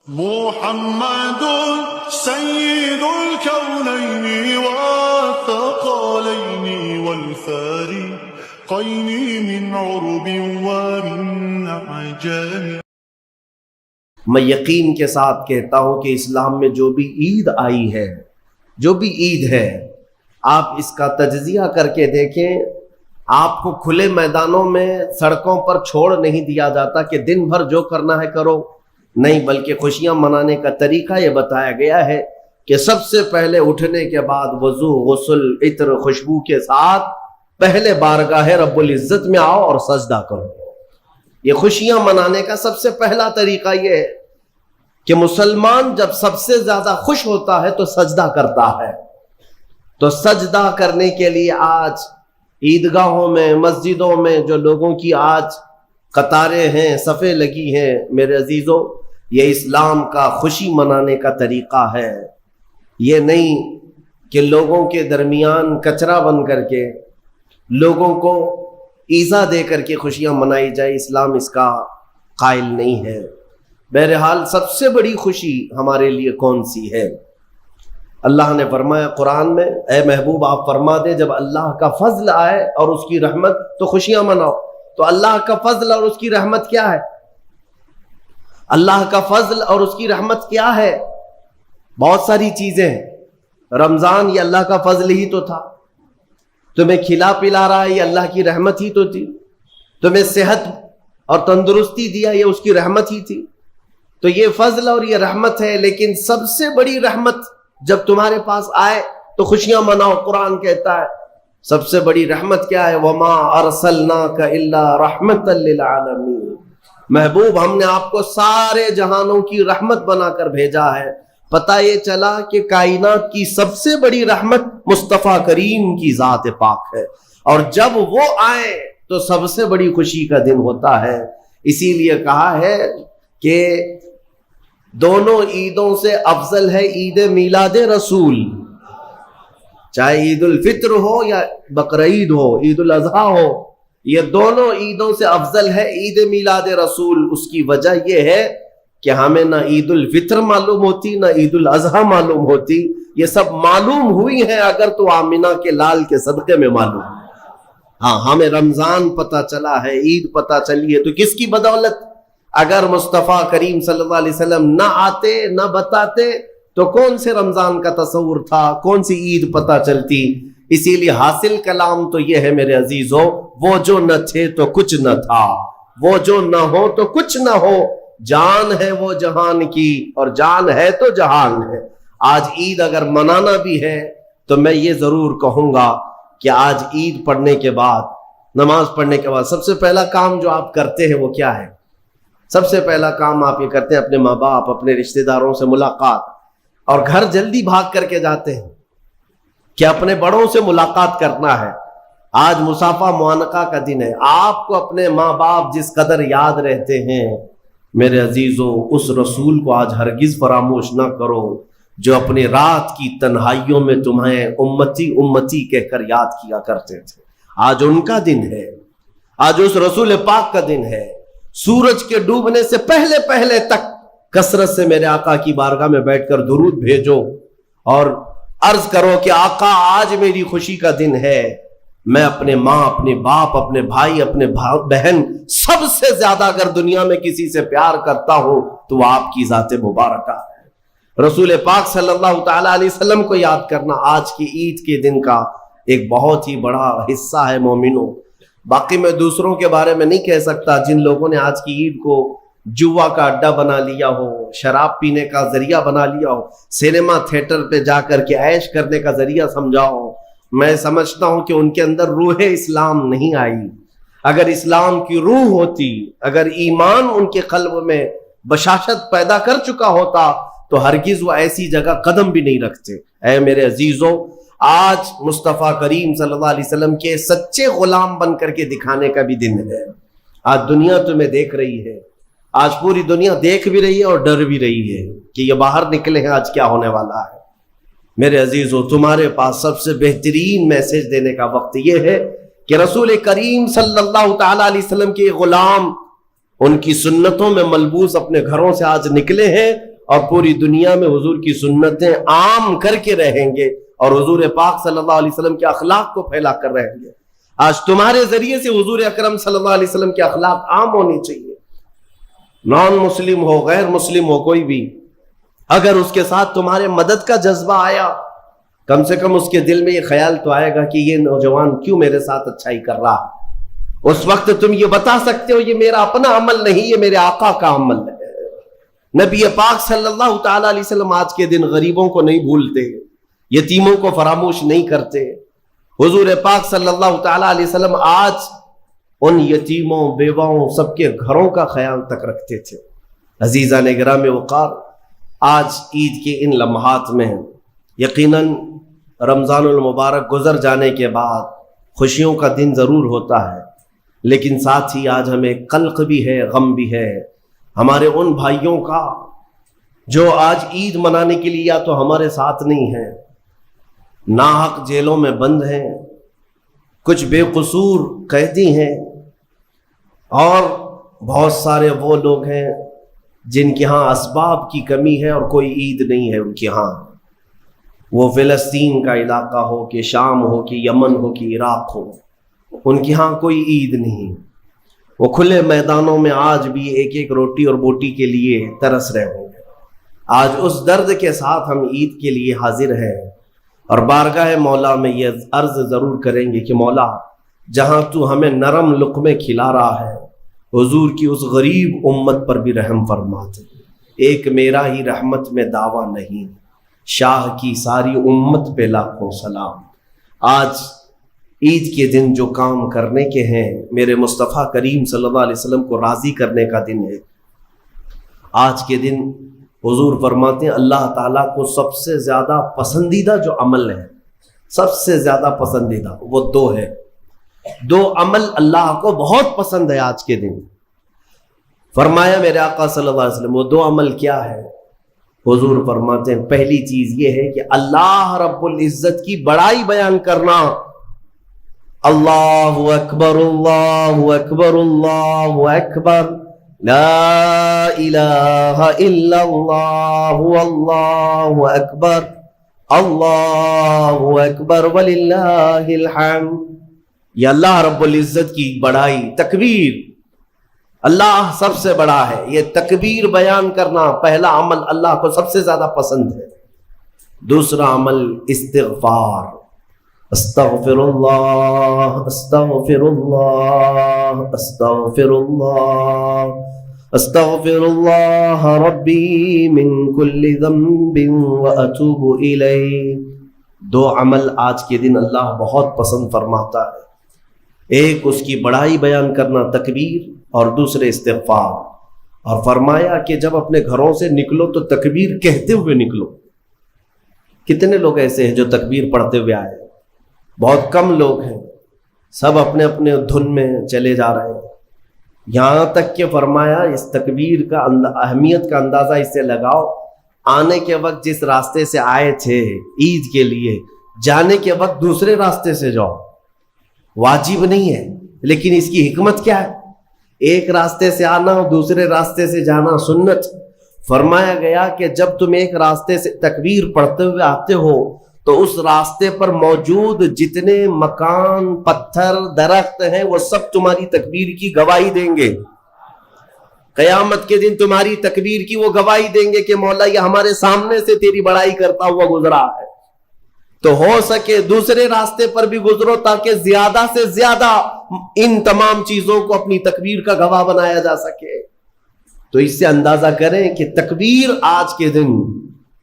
मुहम्मदुन सय्यिदुल कौनैनि वत्थक़लैनि वल्फरीक़ैनि मिन उर्बिन व मिन अजम। मैं यकीन के साथ कहता हूं कि इस्लाम में जो भी ईद आई है, जो भी ईद है, आप इसका तज्जिया करके देखें। आपको खुले मैदानों में, सड़कों पर छोड़ नहीं दिया जाता कि दिन भर जो करना है करो, नहीं, बल्कि खुशियां मनाने का तरीका ये बताया गया है कि सबसे पहले उठने के बाद वजू, गुस्ल, इत्र, खुशबू के साथ पहले बारगाह रब्बुल इज्जत में आओ और सजदा करो। ये खुशियां मनाने का सबसे पहला तरीका ये है कि मुसलमान जब सबसे ज्यादा खुश होता है तो सजदा करता है। तो सजदा करने के लिए आज ईदगाहों में, मस्जिदों में जो लोगों की आज कतारें हैं, सफ़े लगी हैं, मेरे अजीजों, ये इस्लाम का खुशी मनाने का तरीका है। ये नहीं कि लोगों के दरमियान कचरा बन करके, लोगों को ईज़ा दे करके खुशियां मनाई जाए। इस्लाम इसका कायल नहीं है। बहरहाल सबसे बड़ी खुशी हमारे लिए कौन सी है? अल्लाह ने फरमाया कुरान में, ए महबूब आप फरमा दे, जब अल्लाह का फजल आए और उसकी रहमत तो खुशियां मनाओ। तो अल्लाह का फजल और उसकी रहमत क्या है? अल्लाह का फजल और उसकी रहमत क्या है? बहुत सारी चीजें हैं। रमजान ये अल्लाह का फजल ही तो था। तुम्हें खिला पिला रहा है, ये अल्लाह की रहमत ही तो थी। तुम्हें सेहत और तंदुरुस्ती दिया, ये उसकी रहमत ही थी। तो ये फजल और ये रहमत है। लेकिन सबसे बड़ी रहमत जब तुम्हारे पास आए तो खुशियां मनाओ। कुरान कहता है सबसे बड़ी रहमत क्या है? वमा अरसलनाका इल्ला रहमतल लिल आलमीन। महबूब हमने आपको सारे जहानों की रहमत बनाकर भेजा है। पता ये चला कि कायनात की सबसे बड़ी रहमत मुस्तफ़ा करीम की ज़ात पाक है, और जब वो आए तो सबसे बड़ी खुशी का दिन होता है। इसीलिए कहा है कि दोनों ईदों से अफजल है ईद मिलाद रसूल। चाहे ईद उल फित्र हो या बकरीद हो, ईद उल अज़हा हो, ये दोनों ईदों से अफजल है ईद मिलाद रसूल। उसकी वजह यह है कि हमें ना ईद उल फित्र मालूम होती, ना ईद उल अज़हा मालूम होती। ये सब मालूम हुई है अगर तो आमिना के लाल के सदक़े में मालूम। हाँ, हमें रमजान पता चला है, ईद पता चली है, तो किसकी बदौलत? अगर मुस्तफ़ा करीम सल्लल्लाहु अलैहि वसल्लम ना आते, ना बताते, तो कौन से रमजान का तस्वुर था, कौन सी ईद पता चलती? इसीलिए हासिल कलाम तो यह है मेरे अजीजों, वो जो न थे तो कुछ न था, वो जो न हो तो कुछ न हो, जान है वो जहान की और जान है तो जहान है। आज ईद अगर मनाना भी है तो मैं ये जरूर कहूंगा कि आज ईद पढ़ने के बाद, नमाज पढ़ने के बाद सबसे पहला काम जो आप करते हैं वो क्या है? सबसे पहला काम आप ये करते हैं, अपने माँ बाप, अपने रिश्तेदारों से मुलाकात, और घर जल्दी भाग करके जाते हैं कि अपने बड़ों से मुलाकात करना है। आज मुसाफा मुआनका का दिन है। आपको अपने माँ बाप जिस कदर याद रहते हैं मेरे अजीजों, उस रसूल को आज हरगिज फरामोश ना करो जो अपने रात की तन्हाइयों में तुम्हें उम्मती उम्मती कहकर याद किया करते थे। आज उनका दिन है, आज उस रसूल पाक का दिन है। सूरज के डूबने से पहले पहले तक कसरत से मेरे आका की बारगाह में बैठकर दुरूद भेजो और अर्ज करो कि आका आज मेरी खुशी का दिन है। मैं अपने माँ, अपने बाप, अपने भाई, अपने बहन, सबसे ज्यादा अगर दुनिया में किसी से प्यार करता हूं तो आपकी जाते मुबारका है। रसूल पाक सल्लल्लाहु ताला अलैहि वसल्लम को याद करना आज की ईद के दिन का एक बहुत ही बड़ा हिस्सा है मोमिनों। बाकी मैं दूसरों के बारे में नहीं कह सकता जिन लोगों ने आज की ईद को जुआ का अड्डा बना लिया हो, शराब पीने का जरिया बना लिया हो, सिनेमा थिएटर पे जाकर के ऐश करने का जरिया समझा हो। मैं समझता हूं कि उनके अंदर रूह इस्लाम नहीं आई। अगर इस्लाम की रूह होती, अगर ईमान उनके कल्ब में बशाशत पैदा कर चुका होता तो हरगिज वो ऐसी जगह कदम भी नहीं रखते। ऐ मेरे अजीजों, आज मुस्तफ़ा करीम सल्लल्लाहु अलैहि वसल्लम के सच्चे गुलाम बन करके दिखाने का भी दिन है। आज दुनिया तुम्हें देख रही है, आज पूरी दुनिया देख भी रही है और डर भी रही है कि ये बाहर निकले हैं, आज क्या होने वाला है। मेरे अजीजों, तुम्हारे पास सबसे बेहतरीन मैसेज देने का वक्त यह है कि रसूल करीम सल्लल्लाहु ताला अलैहि वसल्लम के गुलाम उनकी सुन्नतों में मलबूस अपने घरों से आज निकले हैं और पूरी दुनिया में हुजूर की सुन्नतें आम करके रहेंगे और हुजूर पाक सल्लल्लाहु अलैहि वसल्लम के अखलाक को फैला कर रहेंगे। आज तुम्हारे जरिए से हुजूर अकरम सल्लल्लाहु अलैहि वसल्लम के अखलाक आम होनी चाहिए। नॉन मुस्लिम हो, गैर मुस्लिम हो, कोई भी अगर उसके साथ तुम्हारे मदद का जज्बा आया, कम से कम उसके दिल में ये ख्याल तो आएगा कि ये नौजवान क्यों मेरे साथ अच्छाई कर रहा है। उस वक्त तुम ये बता सकते हो ये मेरा अपना अमल नहीं, ये मेरे आका का अमल है। नबी पाक सल्लल्लाहु ताला अलैहि वसल्लम आज के दिन गरीबों को नहीं भूलते, यतीमों को फरामोश नहीं करते। हुजूर पाक सल्लल्लाहु ताला अलैहि वसल्लम आज उन यतीमों, बेवाओं, सबके घरों का ख्याल तक रखते थे। अजीज़ान गिराम वक़ार, आज ईद के इन लम्हात में यकीनन रमज़ानुल मुबारक गुजर जाने के बाद खुशियों का दिन ज़रूर होता है, लेकिन साथ ही आज हमें कल्क़ भी है, गम भी है हमारे उन भाइयों का जो आज ईद मनाने के लिए या तो हमारे साथ नहीं हैं, नाहक जेलों में बंद हैं, कुछ बेकसूर कैदी हैं, और बहुत सारे वो लोग हैं जिनके यहाँ असबाब की कमी है और कोई ईद नहीं है उनके यहाँ। वो फ़िलिस्तीन का इलाका हो कि शाम हो कि यमन हो कि इराक़ हो, उनके यहाँ कोई ईद नहीं। वो खुले मैदानों में आज भी एक एक रोटी और बोटी के लिए तरस रहे होंगे। आज उस दर्द के साथ हम ईद के लिए हाजिर हैं और बारगाह मौला में ये अर्ज ज़रूर करेंगे कि मौला, जहाँ तू हमें नरम लुक़्मे खिला रहा है, हुजूर की उस गरीब उम्मत पर भी रहम फरमा दे। एक मेरा ही रहमत में दावा नहीं, शाह की सारी उम्मत पे लाखों सलाम। आज ईद के दिन जो काम करने के हैं, मेरे मुस्तफ़ा करीम सल्लल्लाहु अलैहि वसल्लम को राज़ी करने का दिन है। आज के दिन हुजूर फरमाते हैं अल्लाह ताला को सबसे ज़्यादा पसंदीदा जो अमल है, सबसे ज़्यादा पसंदीदा वो दो है। दो अमल अल्लाह को बहुत पसंद है आज के दिन। फरमाया मेरे आका सल्लल्लाहु अलैहि वसल्लम, वो दो अमल क्या है? हुजूर फरमाते हैं पहली चीज ये है कि अल्लाह रब्बुल इज्जत की बड़ाई बयान करना। अल्लाहु अकबर, अल्लाहु अकबर, अल्लाहु अकबर, ला इलाहा इल्लल्लाहु, अल्लाहु अकबर, अल्लाहु अकबर वलिल्लाहिल हम्द। ये अल्लाह रब्बुल इज्जत की बड़ाई, तकबीर, अल्लाह सबसे बड़ा है, ये तकबीर बयान करना पहला अमल अल्लाह को सबसे ज्यादा पसंद है। दूसरा अमल इस्तिग़फ़ार, अस्तग़फ़िरुल्लाह, अस्तग़फ़िरुल्लाह, अस्तग़फ़िरुल्लाह, अस्तग़फ़िरुल्लाह रब्बी मिन कुल्लि ज़ंबिन व अतूबु इलैहि। दो अमल आज के दिन अल्लाह बहुत पसंद फरमाता है। एक उसकी बड़ाई बयान करना तकबीर, और दूसरे इस्तिग़फ़ार। और फरमाया कि जब अपने घरों से निकलो तो तकबीर कहते हुए निकलो। कितने लोग ऐसे हैं जो तकबीर पढ़ते हुए आए? बहुत कम लोग हैं, सब अपने अपने धुन में चले जा रहे हैं। यहाँ तक कि फरमाया इस तकबीर का अहमियत का अंदाज़ा इससे लगाओ, आने के वक्त जिस रास्ते से आए थे ईद के लिए, जाने के वक्त दूसरे रास्ते से जाओ। वाजिब नहीं है, लेकिन इसकी हिकमत क्या है? एक रास्ते से आना और दूसरे रास्ते से जाना सुन्नत। फरमाया गया कि जब तुम एक रास्ते से तकबीर पढ़ते हुए आते हो तो उस रास्ते पर मौजूद जितने मकान, पत्थर, दरख्त हैं वो सब तुम्हारी तकबीर की गवाही देंगे। क़यामत के दिन तुम्हारी तकबीर की वो गवाही देंगे कि मौला ये हमारे सामने से तेरी बड़ाई करता हुआ गुजरा है। तो हो सके दूसरे रास्ते पर भी गुजरो ताकि ज्यादा से ज्यादा इन तमाम चीजों को अपनी तकबीर का गवाह बनाया जा सके। तो इससे अंदाजा करें कि तकबीर आज के दिन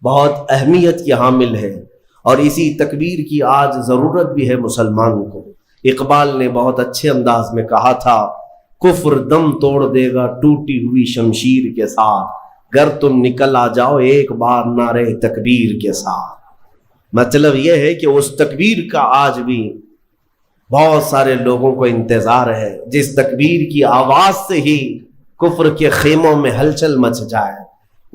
बहुत अहमियत की हामिल है और इसी तकबीर की आज जरूरत भी है मुसलमान को। इकबाल ने बहुत अच्छे अंदाज में कहा था, कुफ्र दम तोड़ देगा टूटी हुई शमशीर के साथ, गर तुम निकल आ जाओ एक बार नारे तकबीर के साथ। मतलब यह है कि उस तकबीर का आज भी बहुत सारे लोगों को इंतजार है, जिस तकबीर की आवाज से ही कुफ्र के खेमों में हलचल मच जाए।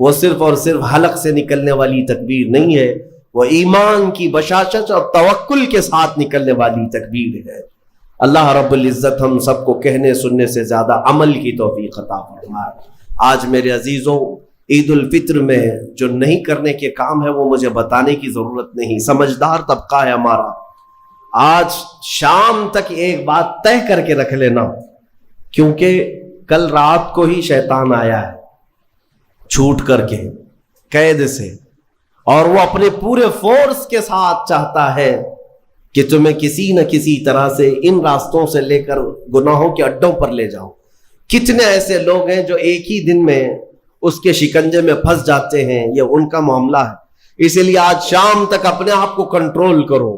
वो सिर्फ और सिर्फ हलक से निकलने वाली तकबीर नहीं है, वो ईमान की बशाशत और तवक्कुल के साथ निकलने वाली तकबीर है। अल्लाह रब्बुल इज्जत हम सबको कहने सुनने से ज्यादा अमल की तौफीक अता फरमाए। आज मेरे अजीजों, ईद उल फित्र में जो नहीं करने के काम है वो मुझे बताने की जरूरत नहीं, समझदार तबका है हमारा। आज शाम तक एक बात तय करके रख लेना, क्योंकि कल रात को ही शैतान आया है छूट करके कैद से, और वो अपने पूरे फोर्स के साथ चाहता है कि तुम्हें किसी न किसी तरह से इन रास्तों से लेकर गुनाहों के अड्डों पर ले जाओ। कितने ऐसे लोग हैं जो एक ही दिन में उसके शिकंजे में फंस जाते हैं, ये उनका मामला है। इसलिए आज शाम तक अपने आप को कंट्रोल करो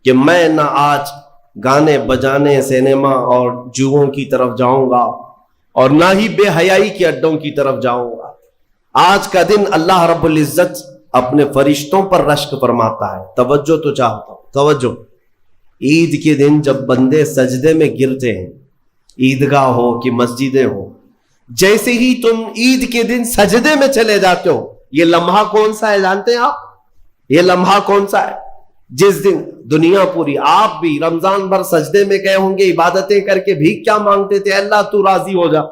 कि मैं ना आज गाने बजाने, सिनेमा और जुओं की तरफ जाऊंगा और ना ही बेहयाई के अड्डों की तरफ जाऊंगा। आज का दिन अल्लाह रब्बुल इज्जत अपने फरिश्तों पर रश्क फरमाता है। तवज्जो तो चाहता हूं, तवज्जो। ईद के दिन जब बंदे सजदे में गिरते हैं, ईदगाह हो कि मस्जिदें हो, जैसे ही तुम ईद के दिन सजदे में चले जाते हो, ये लम्हा कौन सा है जानते हैं आप? ये लम्हा कौन सा है? जिस दिन दुनिया पूरी, आप भी रमजान भर सजदे में गए होंगे, इबादतें करके भीख क्या मांगते थे? अल्लाह तू राजी हो जा।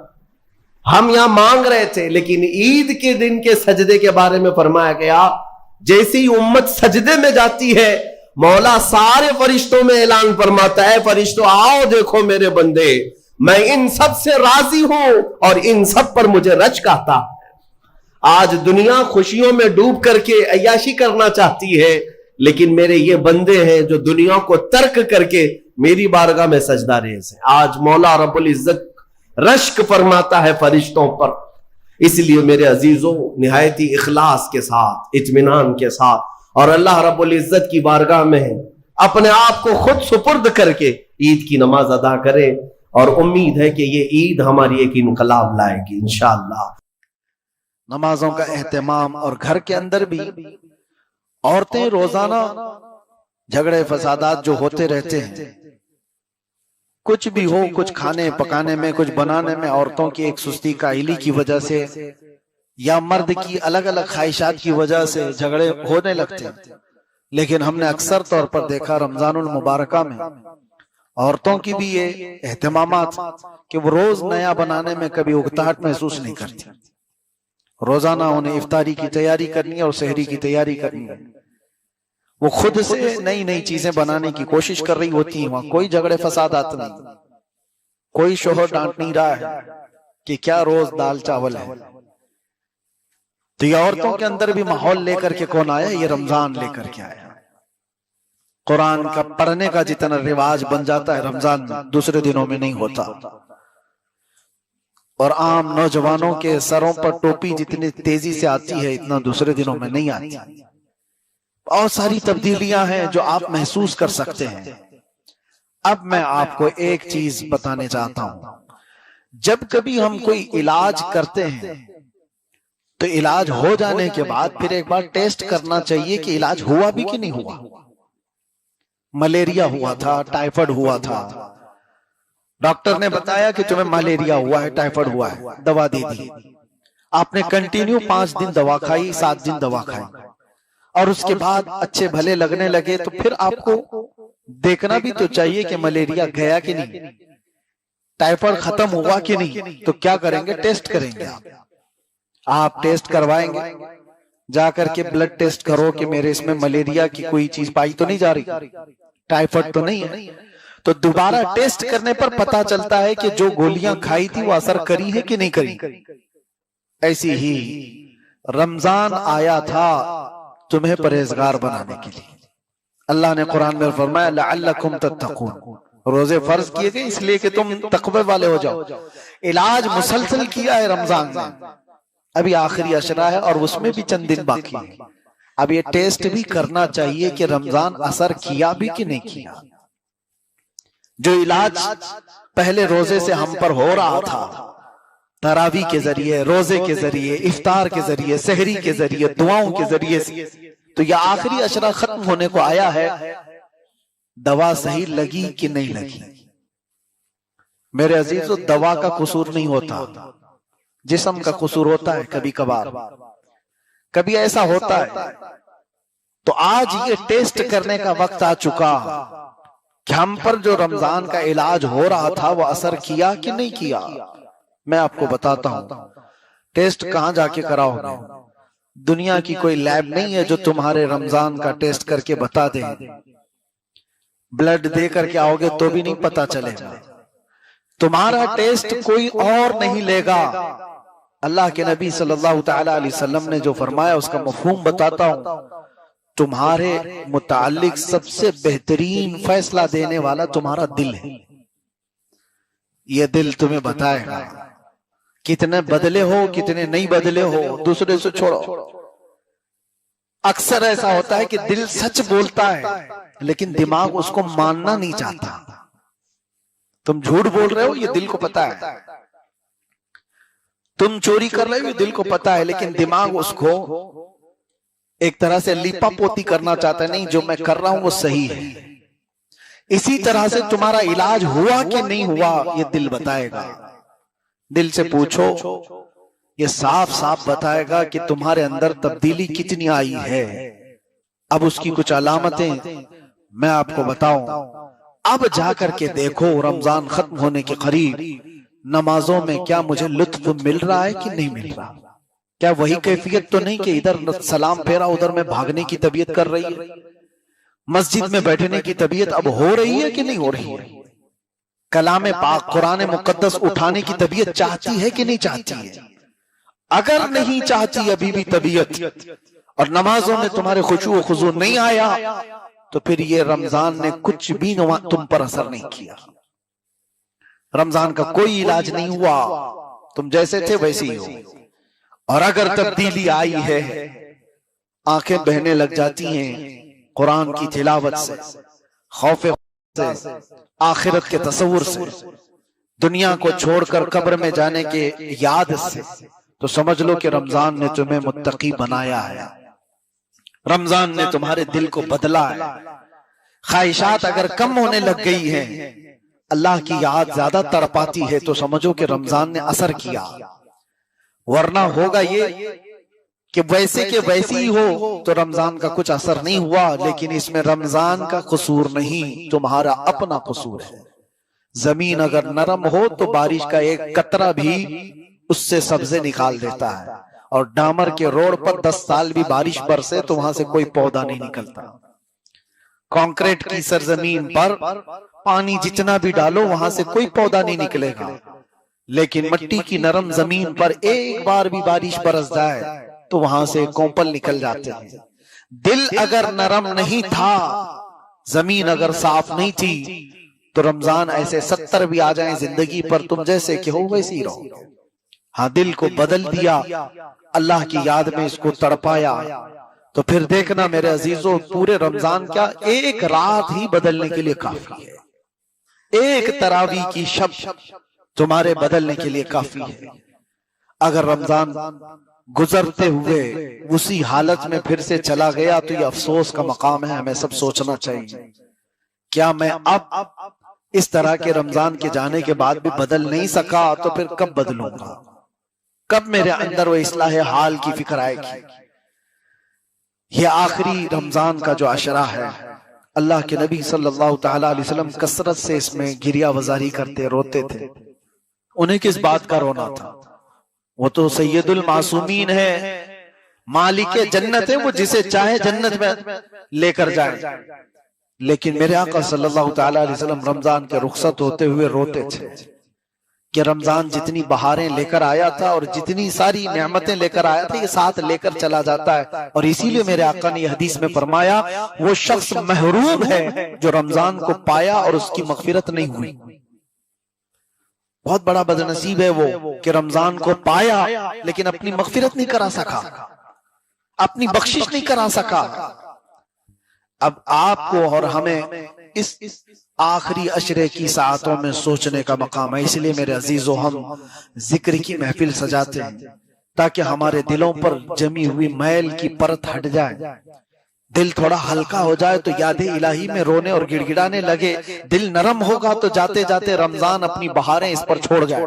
हम यहां मांग रहे थे, लेकिन ईद के दिन के सजदे के बारे में फरमाया गया, जैसे ही उम्मत सजदे में जाती है, मौला सारे फरिश्तों में ऐलान फरमाता है, फरिश्तों आओ देखो मेरे बंदे, मैं इन सब से राजी हूं और इन सब पर मुझे रश्क आता है। आज दुनिया खुशियों में डूब करके अय्याशी करना चाहती है, लेकिन मेरे ये बंदे हैं जो दुनिया को तर्क करके मेरी बारगाह में सजदा रेज़ है। आज मौला रब्बुल इज्जत रश्क फरमाता है फरिश्तों पर। इसलिए मेरे अजीजों, निहायती इखलास के साथ, इत्मीनान के साथ और अल्लाह रब्बुल इज्जत की बारगाह में अपने आप को खुद सुपुर्द करके ईद की नमाज अदा करें, और उम्मीद है कि ये ईद हमारी एक इनकलाब लाएगी इंशाअल्लाह। नमाजों का एहतमाम, और घर के अंदर भी औरतें रोजाना झगड़े फसादात जो होते रहते हैं, कुछ भी हो, कुछ खाने पकाने में, कुछ बनाने में औरतों की एक सुस्ती काहिली की वजह से या मर्द की अलग अलग ख्वाहिशात की वजह से झगड़े होने लगते हैं। लेकिन हमने अक्सर तौर पर देखा रमजानुल मुबारका में औरतों की भी ये एहतमामात कि वो रोज नया बनाने में कभी उकताहट महसूस नहीं करती। रोजाना उन्हें इफ्तारी की तैयारी करनी है और सहरी की तैयारी करनी है। वो खुद से नई नई चीजें बनाने की कोशिश कर रही होती है। वहां कोई झगड़े फसादात नहीं, कोई शोहर डांट नहीं रहा है कि क्या रोज दाल चावल है। तो ये औरतों के अंदर भी माहौल लेकर के कौन आया? ये रमजान लेकर के आया। कुरान का पढ़ने का जितना रिवाज बन जाता है रमजान में, दूसरे दिनों में नहीं होता। और आम नौजवानों के सरों पर टोपी जितनी तेजी से आती है, इतना दूसरे दिनों में नहीं आती। और सारी तब्दीलियां हैं जो आप महसूस कर सकते हैं। अब मैं आपको एक चीज बताने चाहता हूं, जब कभी हम कोई इलाज करते हैं तो इलाज हो जाने के बाद फिर एक बार टेस्ट करना चाहिए कि इलाज हुआ भी कि नहीं हुआ। मलेरिया हुआ था, टाइफाइड हुआ था, डॉक्टर ने बताया कि तुम्हें मलेरिया हुआ है, टाइफाइड हुआ है, दवा दे दी। आपने कंटिन्यू 5 दिन दवा खाई, 7 दिन दवा खाई, और उसके बाद अच्छे भले लगने लगे, तो फिर आपको देखना भी तो चाहिए कि मलेरिया गया कि नहीं, टाइफाइड खत्म हुआ कि नहीं। तो क्या करेंगे? टेस्ट करेंगे। आप टेस्ट करवाएंगे, जाकर के ब्लड टेस्ट करो कि मेरे इसमें मलेरिया की कोई चीज पाई तो नहीं जा रही, टाइफाइड तो नहीं है। तो दोबारा टेस्ट करने पर पता चलता है कि जो गोलियां खाई थी वो असर करी है कि नहीं करी। ऐसी ही रमजान आया था तुम्हें परहेजगार बनाने के लिए। अल्लाह ने कुरान में फरमाया लअल्लकुम तत्तकून, रोजे फर्ज किए गए इसलिए कि तुम तकवे वाले हो जाओ। इलाज मुसलसल किया है रमजान में, अभी आखिरी अशरा है और उसमें भी चंद दिन बाकी है। अब ये टेस्ट भी करना चाहिए कि रमजान असर किया भी कि नहीं किया। जो इलाज पहले रोजे से हम पर हो रहा था, तरावी के जरिए, रोजे के जरिए, इफ्तार के जरिए, सहरी के जरिए, दुआओं के जरिए से, तो यह आखिरी अशरा खत्म होने को आया है। दवा सही लगी कि नहीं लगी? मेरे अजीजों, दवा का कसूर नहीं होता, जिस्म का कसूर होता है। कभी कभार कभी ऐसा होता है। तो आज ये टेस्ट करने का वक्त आ चुका कि हम पर जो रमजान का इलाज हो रहा था वो असर किया कि नहीं किया। मैं आपको बताता हूं, टेस्ट कहां जाके कराओगे? दुनिया की कोई लैब नहीं है जो तुम्हारे रमजान का टेस्ट करके बता दे। ब्लड दे करके आओगे तो भी नहीं पता चलेगा। तुम्हारा टेस्ट कोई और नहीं लेगा। अल्लाह के नबी सल्लल्लाहु तआला अलैहि वसल्लम ने जो फरमाया उसका मफहूम बताता हूं। तुम्हारे मुताल्लिक सबसे बेहतरीन फैसला देने वाला तुम्हारा दिल है। यह दिल तुम्हें बताएगा कितने बदले हो, कितने नहीं बदले हो। दूसरे से छोड़ो। अक्सर ऐसा होता है कि दिल सच बोलता है लेकिन दिमाग उसको मानना नहीं चाहता। तुम झूठ बोल रहे हो, ये दिल को पता है। तुम चोरी कर रहे हो, ये दिल को पता है, लेकिन दिमाग उसको एक तरह से लीपा पोती करना चाहता है। नहीं, जो मैं कर रहा हूं वो सही है। इसी तरह से तुम्हारा इलाज हुआ कि नहीं हुआ ये दिल बताएगा। दिल से पूछो, ये साफ साफ बताएगा कि तुम्हारे अंदर तब्दीली कितनी आई है। अब उसकी कुछ अलामतें मैं आपको बताऊं। अब जाकर के देखो रमजान खत्म होने के करीब नमाजों में क्या मुझे लुत्फ मिल रहा है कि नहीं मिल रहा। क्या वही कैफियत तो नहीं कि इधर सलाम फेरा उधर में भागने की तबीयत कर रही है। मस्जिद में बैठने की तबीयत अब हो रही है कि नहीं हो रही है। कलाम पाक कुरान मुकद्दस उठाने की तबीयत चाहती है कि नहीं चाहती है। अगर नहीं चाहती अभी भी तबीयत और नमाजों में तुम्हारे खुशू व खुजू नहीं आया तो फिर ये रमजान ने कुछ भी तुम पर असर नहीं किया। रमजान का कोई इलाज नहीं हुआ। तुम जैसे थे वैसे ही हो। और अगर तब्दीली आई है, आंखें बहने लग जाती हैं कुरान की तिलावत से, खौफ से, आखिरत के तसव्वुर से, दुनिया को छोड़कर कब्र में जाने के याद से, तो समझ लो कि रमजान ने तुम्हें मुत्तकी बनाया है। रमजान ने तुम्हारे दिल को बदला है। ख्वाहिशात अगर कम होने लग गई हैं, अल्लाह की याद ज्यादा तड़पाती है, तो समझो कि रमजान ने असर किया। वरना होगा ये कि वैसे के वैसे ही हो तो रमजान का कुछ असर नहीं हुआ। लेकिन इसमें रमजान का कसूर नहीं, तुम्हारा अपना कसूर है। जमीन अगर नरम हो तो बारिश का एक कतरा भी उससे सब्जे निकाल देता है। और डामर के रोड पर 10 साल भी बारिश बरसे तो वहां से कोई पौधा नहीं निकलता। कंक्रीट की सरजमीन पर पानी जितना भी डालो वहां से कोई पौधा नहीं निकलेगा। लेकिन मिट्टी की नरम जमीन पर एक बार भी बारिश बरस जाए तो वहां से कोंपल निकल जाते हैं। दिल अगर नरम नहीं था, जमीन अगर साफ नहीं थी, तो रमजान ऐसे 70 भी आ जाएं जिंदगी पर, तुम जैसे कि हो वैसे ही रहो। हाँ, दिल को बदल दिया, अल्लाह की याद में इसको तड़पाया, तो फिर देखना मेरे अजीजों, पूरे रमजान क्या एक रात ही बदलने के लिए काफी है। एक तरावी की शब तुम्हारे बदलने के लिए काफी है। अगर रमजान गुजरते हुए उसी हालत में फिर से चला गया तो ये अफसोस का मकाम है। हमें सब सोचना चाहिए, क्या मैं अब इस तरह के रमजान के जाने के बाद भी बदल नहीं सका तो फिर कब बदलूंगा, कब मेरे अंदर वो इस्लाह हाल की फिक्र आएगी। ये आखिरी रमजान का जो अशरा है, अल्लाह के नबी सल्लल्लाहु तआला अलैहि वसल्लम कसरत से इसमें गिरिया वजारी करते, रोते थे। उन्हें किस बात का रोना था? वो तो सैयदुल मासूमीन है, मालिक जन्नत है, वो जिसे चाहे जन्नत में लेकर जाए। लेकिन मेरे आका सल्लल्लाहु तआला अलैहि वसल्लम रमजान के रुखसत होते हुए रोते थे कि रमजान जितनी बहारें लेकर आया था और जितनी सारी नेमतें लेकर आया था, ये साथ लेकर चला जाता है। और इसीलिए मेरे आका ने हदीस में फरमाया, वो शख्स महरूम है जो रमजान को पाया और उसकी मगफिरत नहीं हुई। बहुत बड़ा बदनसीब है वो कि रमजान को पाया लेकिन अपनी मगफिरत नहीं करा सका, अपनी बख्शिश नहीं करा सका। अब आपको और हमें इस आखिरी अशरे की सातों में सोचने का मकाम है। इसलिए मेरे अजीजों, हम जिक्र की महफिल सजाते हैं ताकि हमारे दिलों पर जमी हुई मैल की परत हट जाए, दिल थोड़ा हल्का हो जाए, तो याद इलाही में रोने और गिड़गिड़ाने लगे। दिल नरम होगा तो जाते जाते रमजान अपनी बहारें इस पर छोड़ जाए।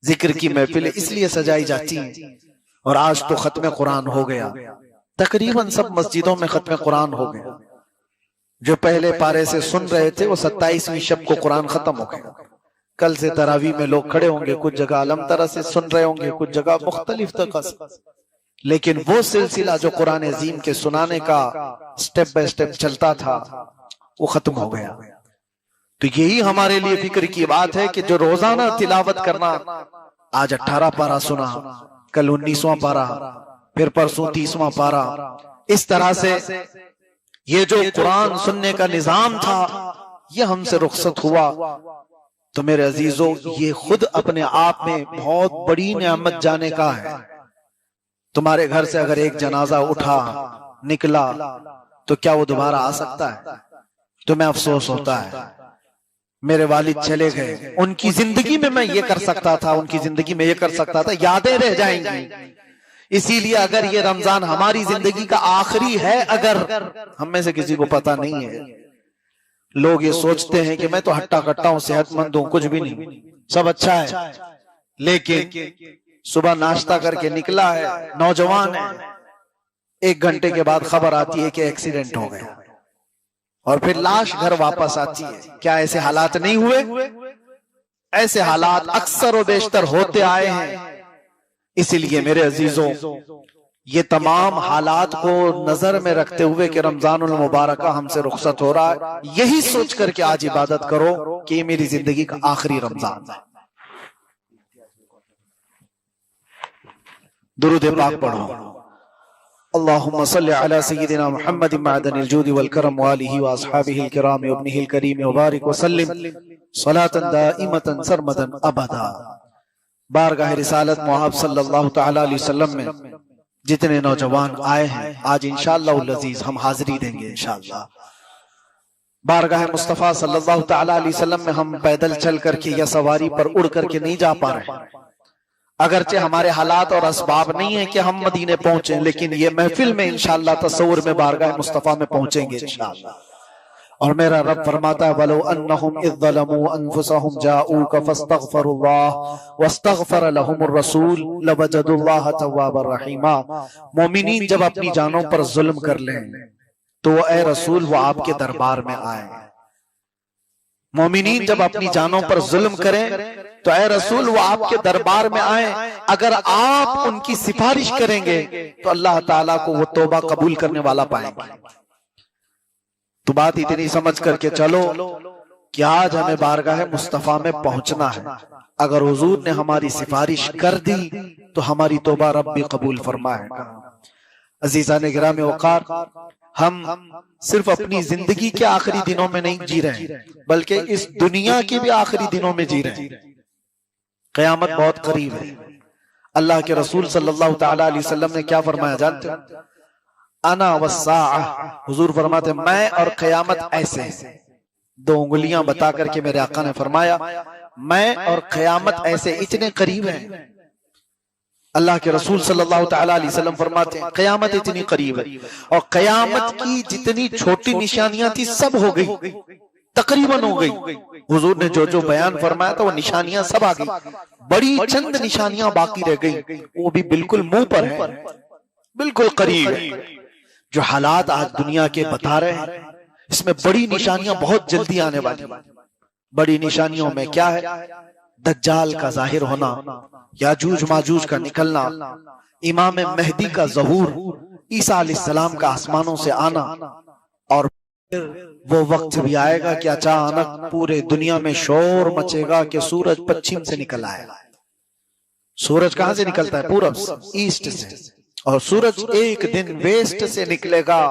जिक्र की महफिल इसलिए सजाई जाती है। और आज तो खत्म कुरान हो गया, तकरीबन सब मस्जिदों में खत्म कुरान हो गया। जो पहले पारे से सुन रहे थे वो 27वीं शब को कुरान खत्म हो गया। कल से तरावी में लोग खड़े होंगे, कुछ जगह अलम तरह से सुन रहे होंगे, कुछ जगह मुख्तलिफ तरह से, लेकिन वो सिलसिला जो कुरान अजीम के सुनाने का स्टेप बाय स्टेप चलता था वो खत्म हो गया। तो यही हमारे लिए फिक्र की बात है कि जो रोजाना तिलावत करना, आज 18 पारा सुना, कल 19वां पारा, फिर परसों 30वां पारा, इस तरह से ये जो कुरान सुनने का निजाम था ये हमसे रुखसत हुआ। तो मेरे अजीजों, ये खुद अपने आप में बहुत बड़ी नेमत जाने का है। तुम्हारे घर से अगर एक जनाजा उठा निकला तो क्या वो दोबारा आ सकता है? तुम्हें अफसोस होता है, मेरे वालिद चले गए, उनकी जिंदगी में मैं ये कर सकता था, उनकी जिंदगी में ये कर सकता था, यादें रह जाएंगी। इसीलिए अगर ये रमजान हमारी जिंदगी का आखिरी है, अगर हम में से किसी को पता नहीं है, लोग ये सोचते हैं कि मैं तो हट्टा कट्टा हूं, सेहतमंद हूं, कुछ भी नहीं, सब अच्छा है, लेकिन सुबह नाश्ता करके निकला है, नौजवान है, 1 घंटे के बाद खबर आती है कि एक्सीडेंट हो गया, और फिर लाश घर वापस आती है। क्या ऐसे हालात नहीं हुए? ऐसे हालात अक्सर और बेशतर होते आए हैं। इसलिए मेरे अजीजों, ये तमाम हालात को नजर में रखते हुए कि रमजानुल मुबारक हमसे रुखसत हो रहा है, यही सोच करके आज इबादत करो कि ये मेरी जिंदगी का आखिरी रमजान है। दुरूद पाक पढ़ो। अल्लाहुम्मा सल्लि अला सय्यिदिना मुहम्मद मअदनिल जूदि वल करम व आलिहि व अस्हाबिहिल किराम व इब्निहिल करीम व बारिक व सल्लिम सलातन दाइमतन सरमदन अबदा। बारगाह रिसालत मुहम्मद सल्लल्लाहु तआला अलैहि वसल्लम में जितने नौजवान आए हैं, आज इंशाअल्लाह अज़ीज हम हाजिरी देंगे इंशाअल्लाह। बारगाह मुस्तफ़ा सल्लल्लाहु तआला अलैहि वसल्लम में हम पैदल चल करके या सवारी पर उड़ करके नहीं जा पा रहे, अगरचे हमारे हालात और असबाब नहीं है कि हम मदीने पहुंचे, लेकिन ये महफिल में इंशाअल्लाह तसव्वुर में बारगाह मुस्तफ़ा में पहुंचेंगे इंशाअल्लाह। और मेरा रब फरमाता है, वलो अन्नहुम इज़ ज़लमू अनफुसहुम जाऊका फस्तगफरुल्लाह वस्तगफर लहुमुर रसूल लवजदुल्लाह तव्वाबर रहीमा। मोमिनीन जब अपनी जानों पर जुल्म कर लें तो ए रसूल वो आपके दरबार में आए। मोमिनीन जब अपनी जानों पर जुल्म करें तो ए रसूल वो आपके दरबार में आए। अगर आप उनकी सिफारिश करेंगे तो अल्लाह ताला को वो तौबा कबूल करने वाला पाएंगे। तो बात इतनी समझ करके चलो कि आज हमें बारगाह मुस्तफा में पहुंचना है। अगर हुजूर ने हमारी सिफारिश कर दी तो हमारी तौबा रब भी कबूल फरमाएगा। अजीज़ान गिरामी वक़ार, हम सिर्फ अपनी जिंदगी के आखिरी दिनों में नहीं जी रहे, बल्कि इस दुनिया के भी आखिरी दिनों में जी रहे हैं। क़यामत बहुत करीब है। अल्लाह के रसूल सल्लल्लाहु तआला अलैहि वसल्लम ने क्या फरमाया जानते हो? अना वस्साअह, हुजूर फरमाते मैं और क़यामत ऐसे हैं। 2 उंगलियां बता करके मेरे आका ने फरमाया मैं और क़यामत ऐसे इतने करीब हैं। अल्लाह के रसूल सल्लल्लाहु तआला अलैहि वसल्लम फरमाते हैं क़यामत इतनी करीब है, और क़यामत की जितनी छोटी निशानियां थी सब हो गई, तकरीबन हो गई। हुजूर ने जो जो बयान फरमाया था वो निशानियां सब आ गई, बड़ी चंद निशानियां बाकी रह गई, वो भी बिल्कुल मुंह पर है, बिल्कुल करीब है। जो हालात आज दुनिया के बता रहे हैं, इसमें बड़ी निशानियां बहुत जल्दी आने वाली। बड़ी निशानियों में क्या है? दज्जाल का जाहिर होना, याजूज माजूज का निकलना, इमाम मेहदी का ज़हूर, ईसा अलैहिस्सलाम का आसमानों से आना, और वो वक्त भी आएगा कि अचानक पूरे दुनिया में शोर मचेगा कि सूरज पश्चिम से निकल आएगा। सूरज कहां से निकलता है? पूरब, ईस्ट से, और सूरज एक दिन वेस्ट से निकलेगा,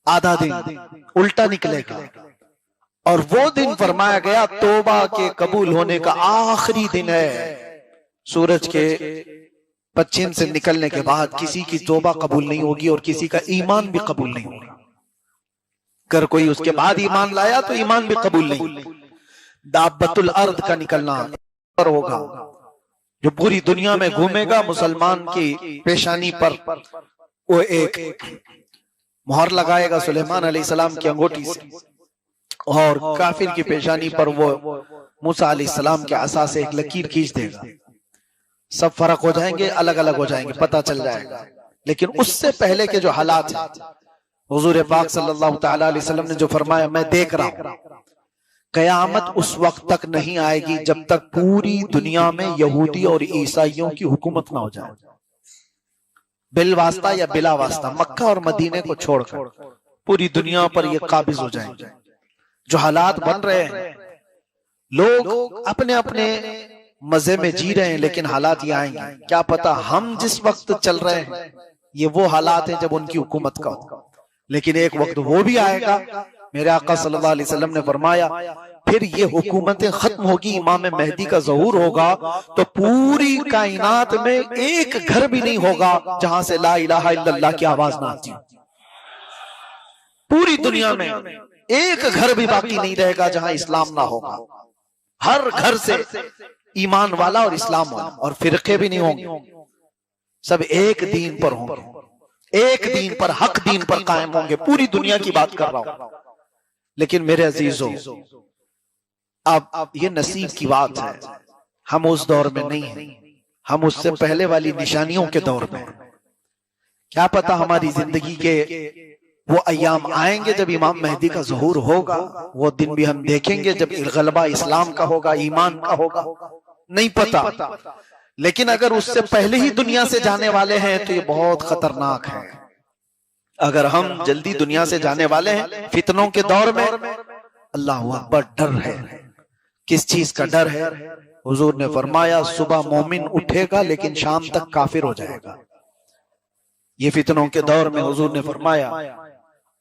आधा दिन उल्टा निकलेगा। और वो दिन फरमाया गया तौबा के कबूल होने का आखिरी दिन है। सूरज के पश्चिम से निकलने के बाद किसी की तौबा कबूल नहीं होगी और किसी का ईमान भी कबूल नहीं होगा। अगर कोई उसके बाद ईमान लाया तो ईमान भी कबूल नहीं। दाब्बतुल अर्द का निकलना पर होगा, जो पूरी दुनिया में घूमेगा, मुसलमान की पेशानी पर वो एक मोहर लगाएगा सुलेमान अलैहिस्सलाम की अंगूठी से, और काफिर की पेशानी पर वो मूसा अलैहिस्सलाम के असा से एक लकीर खींच देगा। सब फर्क हो जाएंगे, अलग अलग हो जाएंगे, पता चल जाएगा। लेकिन उससे पहले के जो हालात हैं, हुजूर पाक सल्लल्लाहु तआला अलैहि वसल्लम ने जो फरमाया मैं देख रहा हूं कयामत उस वक्त तक नहीं आएगी जब तक पूरी दुनिया में यहूदी और ईसाइयों की हुकूमत ना हो जाए, बिल वास्ता या बिला वास्ता, मक्का और मदीने को छोड़कर पूरी दुनिया पर ये काबिज हो जाएंगे। जो हालात बन रहे हैं, लोग अपने अपने मजे में जी रहे हैं, लेकिन हालात ये आएंगे, क्या पता हम जिस वक्त चल रहे हैं ये वो हालात हैं जब उनकी हुकूमत का हो, लेकिन एक वक्त वो भी आएगा। मेरे आका सल्लल्लाहु अलैहि वसल्लम ने फरमाया फिर ये हुकूमतें खत्म होगी, इमाम मेहदी का ज़हूर होगा, तो पूरी कायनात में एक घर भी नहीं होगा जहां से ला इलाहा इल्लल्लाह की आवाज ना आती। पूरी दुनिया में एक घर भी बाकी नहीं रहेगा जहां इस्लाम ना होगा। हर घर से ईमान वाला और इस्लाम वाला, और फिरके भी नहीं होंगे, सब एक दीन पर होंगे, एक दीन पर, हक दीन पर कायम होंगे। पूरी दुनिया की बात कर रहा हूं। लेकिन मेरे अजीजों, अब ये नसीब की बात है, हम उस दौर में नहीं हैं, हम उससे पहले वाली निशानियों के दौर में। क्या पता हमारी जिंदगी के वो अय्याम आएंगे जब इमाम मेहदी का ज़हूर होगा, वो दिन भी हम देखेंगे जब गलबा इस्लाम का होगा, ईमान का होगा, नहीं पता। लेकिन अगर उससे पहले ही दुनिया से जाने वाले हैं तो ये बहुत खतरनाक है। अगर हम जल्दी दुनिया से जाने वाले हैं फितनों के दौर में, अल्लाह अकबर, डर है। किस चीज का डर है? हुजूर ने फरमाया सुबह मोमिन उठेगा लेकिन शाम तक काफिर हो जाएगा। ये फितनों के दौर में हुजूर ने फरमाया,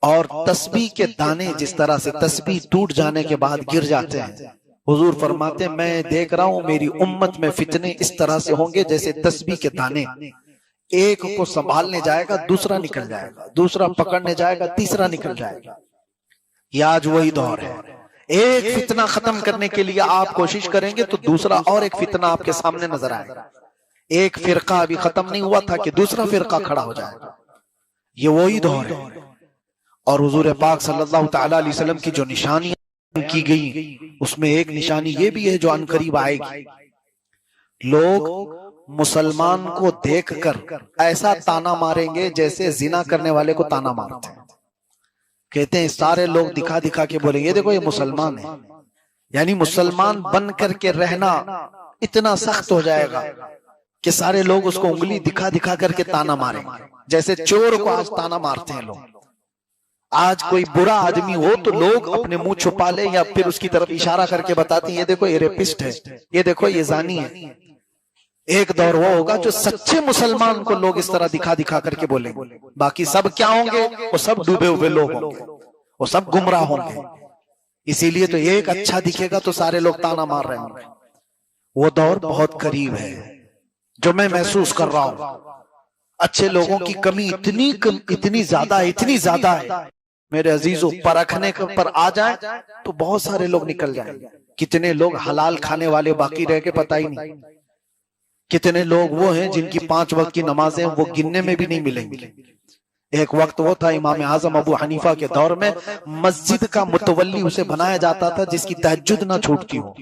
और तस्बीह के दाने जिस तरह से तस्बीह टूट जाने के बाद गिर जाते हैं, हुजूर फरमाते मैं देख रहा हूं मेरी उम्मत में फितने इस तरह से होंगे जैसे तस्बीह के दाने, एक को संभालने जाएगा दूसरा निकल जाएगा, दूसरा पकड़ने जाएगा तीसरा निकल जाएगा। ये आज वही दौर है। एक फितना खत्म करने के लिए आप कोशिश करेंगे तो दूसरा और एक फितना आपके सामने नजर आएगा। एक फिरका अभी खत्म नहीं हुआ था कि दूसरा फिरका खड़ा हो जाएगा। ये वही दौर है। और हुजूर पाक सल्लल्लाहु तआला अलैहि वसल्लम की जो निशानियां की गई, उसमें एक निशानी ये भी है जो अनकरीब आएगी। लोग मुसलमान को देखकर ऐसा ताना मारेंगे जैसे जिना करने वाले को ताना मारते हैं। कहते हैं सारे लोग दिखा दिखा के बोलेंगे ये देखो ये मुसलमान है, यानी मुसलमान बन करके रहना इतना सख्त हो जाएगा कि सारे लोग उसको उंगली दिखा दिखा करके ताना मारेंगे, जैसे चोर को आज ताना मारते हैं लोग। आज कोई बुरा आदमी हो तो लोग अपने मुंह छुपा ले या फिर उसकी तरफ इशारा करके बताते हैं ये देखो ये रेपिस्ट है, ये देखो ये जानी है। एक दौर वो होगा जो सच्चे मुसलमान को लोग इस तरह दिखा दिखा करके बोलेंगे, बाकी सब क्या होंगे? वो सब डूबे हुए लोग होंगे, वो सब गुमराह होंगे। इसीलिए तो एक अच्छा दिखेगा तो सारे लोग ताना मार रहे होंगे। वो दौर बहुत करीब है जो मैं महसूस कर रहा हूं। अच्छे लोगों की कमी इतनी ज्यादा है मेरे अजीजों, परखने पर आ जाए तो बहुत सारे लोग निकल जाएंगे। कितने लोग हलाल खाने वाले बाकी रह के पता ही नहीं, कितने लोग वो हैं जिनकी 5 वक्त की नमाजें वो गिनने में भी नहीं मिलेंगी। एक वक्त वो था इमाम आजम अबू हनीफा के दौर में, मस्जिद का मुतवल्ली उसे बनाया जाता था जिसकी तहज्जुद ना छूटती हो।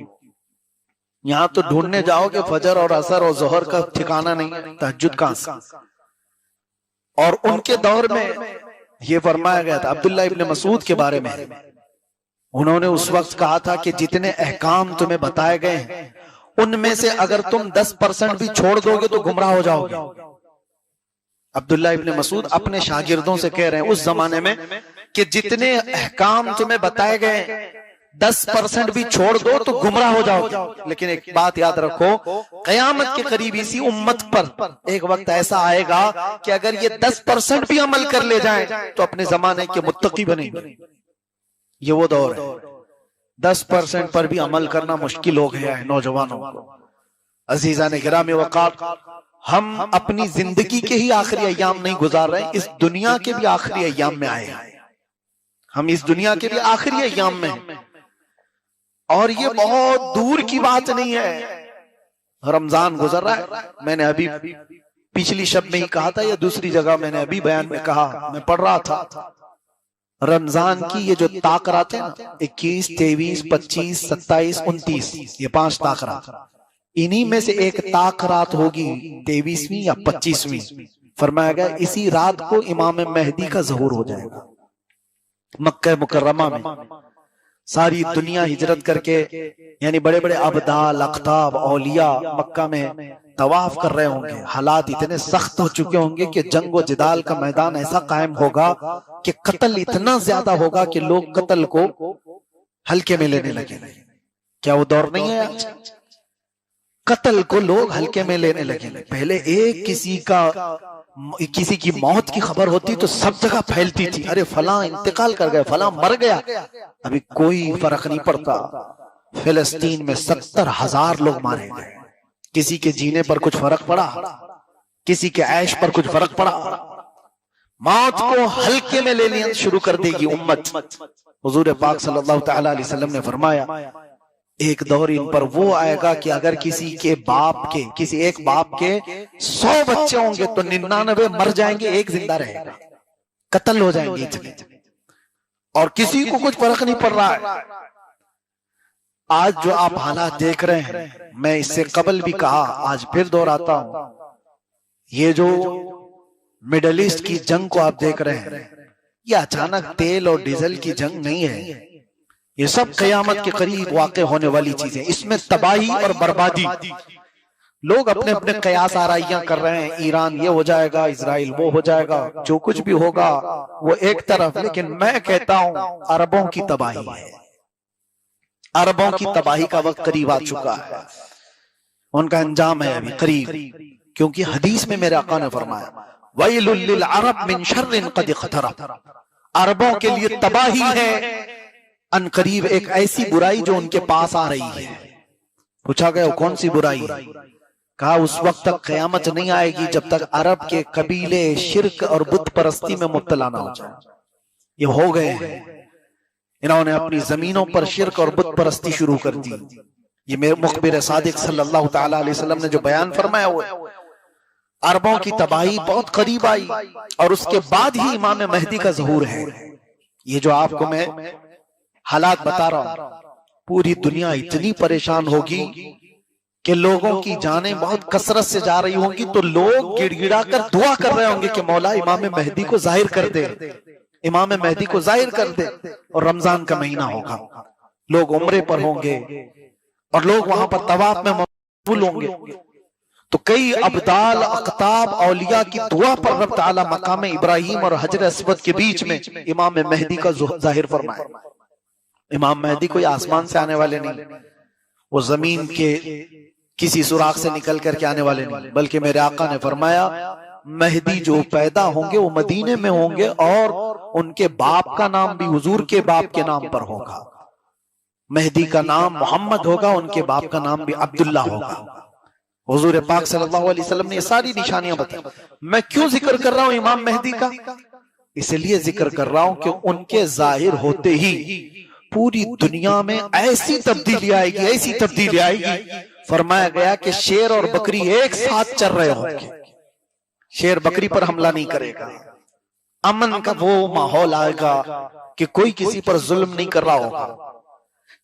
यहाँ तो ढूंढने जाओगे फजर और असर और जोहर का ठिकाना नहीं, तहज्जुद कहां से। और उनके दौर में ये फरमाया गया था अब्दुल्ला इब्न मसूद के बारे में, उन्होंने उस वक्त कहा था कि जितने अहकाम तुम्हें बताए गए हैं उनमें से अगर तुम 10% भी छोड़ दोगे तो गुमराह हो जाओगे। अब्दुल्ला इब्न मसूद अपने शागिर्दों से कह रहे हैं उस जमाने में कि जितने अहकाम तुम्हें बताए गए 10% भी छोड़ दो तो गुमराह हो जाओगे। लेकिन एक बात याद रखो, कयामत के करीब इसी उम्मत पर एक वक्त ऐसा आएगा कि अगर ये 10% भी अमल कर ले जाएं तो अपने जमाने के मुत्तकी बनेंगे। ये वो दौर है। 10% पर भी अमल करना मुश्किल हो गया है नौजवानों को। अजीजा ने गिरामी वक़ार, हम अपनी जिंदगी के ही आखिरी अय्याम नहीं गुजार रहे, इस दुनिया के भी आखिरी अय्याम में आए हैं। हम इस दुनिया के भी आखिरी अय्याम में हैं और ये बहुत दूर की बात नहीं है। रमजान गुजर रहा है, मैंने अभी पिछली शब में ही कहा था या दूसरी जगह मैंने अभी बयान में कहा, मैं पढ़ रहा था रमजान की ये जो ताकरात है ना, 21, 23, 25, 27, 29, ये 5 ताकरात, इन्हीं में से एक ताकरात होगी 23वीं या 25वीं। फरमाया गया इसी रात को इमाम मेहदी का ज़हूर हो जाएगा मक्का मुकर्रमा में। सारी दुनिया हिजरत करके, यानी बड़े बड़े अबदाल, अख्ताब, औलिया मक्का में तवाफ कर रहे होंगे। हालात इतने सख्त हो चुके होंगे कि जंग व जिदाल का मैदान ऐसा कायम होगा कि कत्ल इतना ज्यादा होगा कि लोग कत्ल को हल्के में लेने लगे। क्या वो दौर नहीं है आज? कत्ल को लोग हल्के में लेने लगे। पहले एक किसी की मौत की खबर होती तो सब जगह फैलती थी, अरे फलां इंतकाल कर गए, फलां मर गया। अभी कोई फर्क नहीं पड़ता। फिलिस्तीन में 70,000 लोग मारे गए। किसी के जीने पर कुछ फर्क पड़ा? किसी के ऐश पर कुछ फर्क पड़ा? मौत को हल्के में लेनी शुरू कर देगी उम्मत। हुजूर पाक सल्लल्लाहु तआला अलैहि वसल्लम ने फरमाया, एक दौर इन पर वो आएगा कि अगर किसी एक बाप के 100 बच्चे होंगे तो 99 मर जाएंगे, एक जिंदा रहेगा। कत्ल हो जाएंगे इतने, और किसी को कुछ फर्क नहीं पड़ रहा है। आज जो आप हालात देख रहे हैं, मैं इससे कबल भी कहा, आज फिर दोहराता हूं, ये जो मिडल ईस्ट की जंग को आप देख रहे हैं, ये अचानक तेल और डीजल की जंग नहीं है। ये सब कयामत के करीब वाक़े होने वाली चीजें। इसमें तबाही और बर्बादी, लोग अपने अपने कयास आराइयां कर रहे हैं, ईरान ये हो जाएगा, इजराइल वो हो जाएगा, जो कुछ भी होगा वो एक तरफ। लेकिन मैं कहता हूं अरबों की तबाही है। अरबों की तबाही का वक्त करीब आ चुका है, उनका अंजाम है अभी करीब। क्योंकि हदीस में मेरे आका ने फरमाया, वैलुल लिल अरब मिन शर्रिन कद इख्तरब, अरबों के लिए तबाही है अनकरीब एक ऐसी बुराई जो उनके पास आ रही है। पूछा गया कौन सी बुराई? कहा उस वक्त तक कयामत नहीं आएगी जब तक अरब के कबीले शिर्क और बुत परस्ती में मुब्तला ना हो जाए। ये हो गए हैं, इन्होंने अपनी जमीनों पर शिर्क और बुत परस्ती शुरू कर दी। ये मेरे मुखबिर सादिक सल्लल्लाहु तआला अलैहि वसल्लम ने जो बयान फरमाया हुआ है, अरबों की तबाही बहुत करीब आई और उसके बाद ही इमाम मेहदी का ज़हूर है। ये जो आपको मैं हालात बता रहा हूं, पूरी दुनिया इतनी परेशान होगी कि लोगों की जानें बहुत कसरत से जा रही होंगी, तो लोग गिड़गिड़ा कर दुआ कर रहे होंगे कि मौला इमाम मेहदी को जाहिर कर दे, इमाम मेहदी को जाहिर कर दे। और रमजान का महीना होगा, लोग उम्रे पर होंगे और लोग वहां पर तवाफ में मशगूल होंगे। तो कई अब्दाल, अख्ताब, औलिया की दुआ पर रब ताला मकाम इब्राहिम और हजर अस्वद के बीच में इमाम मेहदी का जाहिर फरमाए। इमाम मेहदी कोई आसमान से आने वाले नहीं, वो जमीन के किसी सुराख से निकल करके आने वाले नहीं, बल्कि मेरे आका ने फरमाया मेहदी जो पैदा होंगे वो मदीने में होंगे और उनके बाप का नाम भी हुजूर के बाप के नाम पर होगा। मेहदी का नाम मोहम्मद होगा, उनके बाप का नाम भी अब्दुल्ला होगा। हुजूर पाक सल्लल्लाहु अलैहि वसल्लम ने ये सारी निशानियां बताई। मैं क्यों जिक्र कर रहा हूं इमाम मेहदी का? इसलिए जिक्र कर रहा हूं कि उनके जाहिर होते ही पूरी दुनिया में ऐसी तब्दीली आएगी, ऐसी तब्दीली आएगी। फरमाया गया कि शेर और बकरी एक साथ चल रहे होंगे, शेर बकरी पर हमला नहीं करेगा, अमन का वो माहौल आएगा कि कोई किसी पर जुल्म नहीं कर रहा होगा।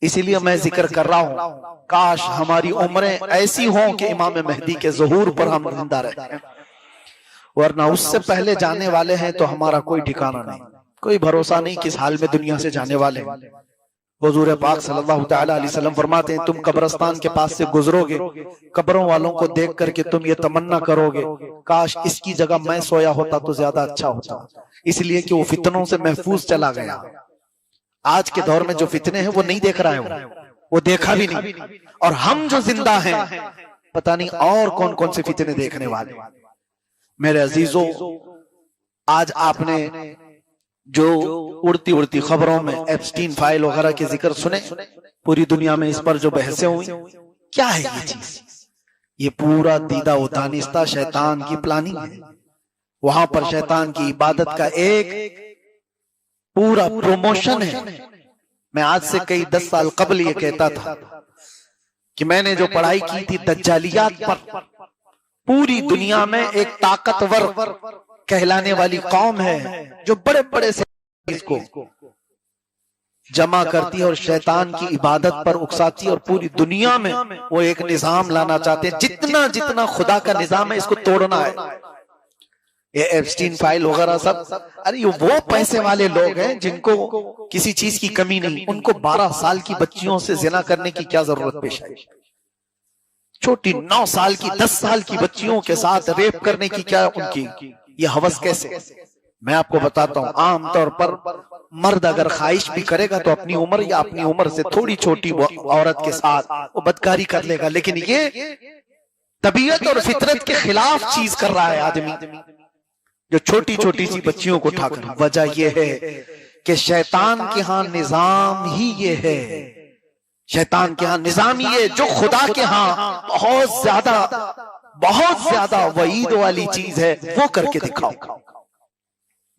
इसीलिए मैं जिक्र कर रहा हूं, काश हमारी उम्रें ऐसी हों कि इमाम मेहदी के ज़हूर पर हम जिंदा रहे, वरना उससे पहले जाने वाले हैं तो हमारा कोई ठिकाना नहीं, कोई भरोसा नहीं किस हाल में दुनिया से जाने वाले हैं। हुजूर पाक सल्लल्लाहु तआला अलैहि वसल्लम फरमाते हैं, तुम कब्रिस्तान के पास से गुजरोगे, कब्रों वालों को देख करके तुम ये तमन्ना करोगे, काश इसकी जगह मैं सोया होता तो ज्यादा अच्छा होता, इसलिए कि वो फितनों से महफूज चला गया। आज के दौर में जो फितने हैं वो नहीं देख रहा है, वो देखा भी नहीं, और हम जो जिंदा हैं पता नहीं और कौन कौन से फितने देखने वाले। मेरे अजीजों, आज आपने जो उड़ती उड़ती खबरों में एप्स्टीन फाइल वगैरह के जिक्र सुने, पूरी दुनिया में इस पर जो बहसें हुई, क्या है ये चीज? ये पूरा दीदा व दानिस्ता शैतान की प्लानिंग है। वहां पर शैतान की इबादत का एक पूरा प्रमोशन है। मैं आज से कई 10 साल कबल ये कहता था कि मैंने जो पढ़ाई की थी दज्जालियात पर, पूरी दुनिया में एक ताकतवर कहलाने वाली कौम है जो बड़े बड़े से इसको जमा करती है और शैतान की इबादत पर उकसाती है, और पूरी दुनिया में वो एक निजाम लाना चाहते हैं, जितना जितना खुदा का निजाम है इसको तोड़ना है। ये एप्स्टीन फाइल वगैरह सब, अरे ये वो पैसे वाले लोग हैं जिनको किसी चीज की कमी नहीं, उनको 12 साल की बच्चियों से जिना करने की क्या जरूरत पेश आई? छोटी 9 साल की 10 साल की बच्चियों के साथ रेप करने की क्या उनकी ये हवस कैसे? मैं आपको बताता हूं, आमतौर पर मर्द अगर ख्वाहिश भी करेगा तो अपनी उम्र या अपनी उम्र से थोड़ी छोटी औरत के साथ वो बदकारी कर लेगा, लेकिन ये तबीयत और फितरत के खिलाफ चीज कर रहा है आदमी, जो छोटी छोटी सी बच्चियों को उठाकर। वजह यह है कि शैतान के यहां निजाम ही ये है, शैतान के यहां निजाम ही है, जो खुदा के यहां बहुत ज्यादा वईद वाली चीज है वो करके दिखाओ।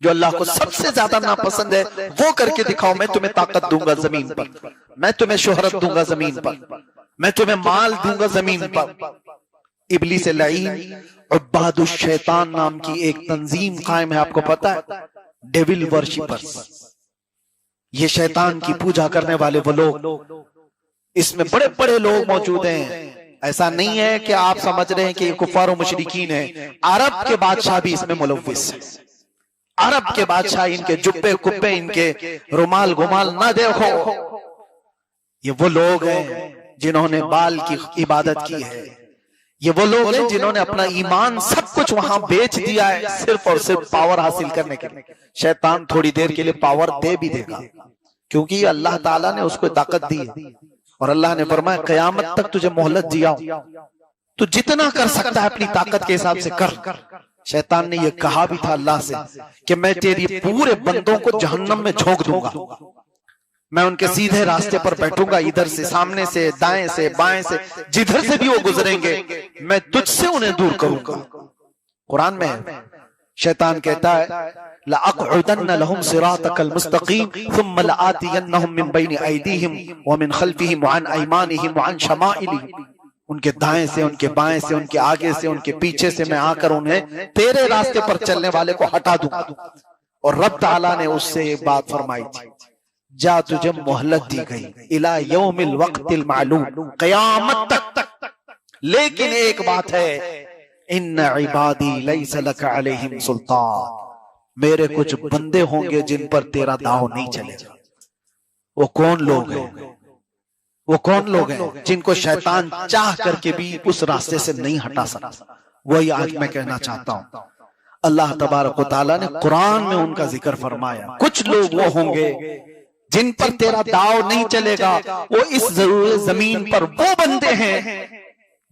जो अल्लाह को सबसे ज्यादा नापसंद है वो करके दिखाओ। मैं तुम्हें ताकत दूंगा जमीन पर, मैं तुम्हें शोहरत दूंगा जमीन पर, मैं तुम्हें माल दूंगा जमीन पर। इब्लीस लईन उब्बादुश शैतान नाम की एक तंजीम कायम है, आपको पता है, डेविल वर्शिपर्स। ये शैतान की पूजा करने वाले वो लोग, इसमें बड़े बड़े लोग मौजूद हैं। ऐसा नहीं है कि आप समझ रहे हैं कि ये कुफार और मुशरिकीन है, अरब के बादशाह भी इसमें मुलव्विस है। अरब के बादशाह, इनके जुब्बे कुब्बे, इनके रुमाल गुमाल ना देखो, ये वो लोग हैं जिन्होंने बाल की इबादत की है। ये वो लोग हैं जिन्होंने अपना ईमान सब कुछ वहां बेच दिया है सिर्फ और सिर्फ पावर हासिल करने के लिए। शैतान थोड़ी देर के लिए पावर दे भी देगा, क्योंकि अल्लाह ताला ने उसको ताकत दी है और अल्लाह ने फरमाया कयामत तक तुझे मोहलत दिया, तू जितना कर सकता है अपनी ताकत के हिसाब से कर। शैतान ने यह कहा भी था अल्लाह से कि मैं तेरी पूरे बंदों को जहन्नम में झोंक दूंगा, मैं उनके सीधे रास्ते पर बैठूंगा, इधर से, सामने से, दाएं से, बाएं से, जिधर से भी वो गुजरेंगे मैं तुझसे उन्हें दूर करूंगा। कुरान में है, शैतान कहता है लअक़उदन्न लहुम सिरातकल मुस्तक़ीम थुम्मा लआतियन्नहुम मिन बैनि अयदीहिम व मिन खल्फिहिम व अन अयमानिहिम व अन शमाइलिहिम। उनके दाएं से, उनके बाएं से, उनके आगे से, उनके पीछे से मैं आकर उन्हें तेरे रास्ते पर चलने वाले को हटा दूंगा। और रब ताला ने उससे एक बात फरमाई थी, जा तुझे मोहलत दी गई इला यौमिल वक्तिल मालूम, क़यामत तक। लेकिन एक बात है, इन्ना इबादी लैसा लका अलैहिम सुल्तान, मेरे कुछ बंदे होंगे जिन पर तेरा दाव नहीं चलेगा। वो कौन लोग हैं? वो कौन लोग हैं जिनको शैतान चाह करके भी उस रास्ते से नहीं हटा सकता? वही आज मैं कहना चाहता हूं। अल्लाह तबारक व तआला ने कुरान में उनका जिक्र फरमाया। कुछ लोग वो होंगे जिन पर तेरा दाव नहीं चलेगा, वो इस जमीन पर वो बंदे हैं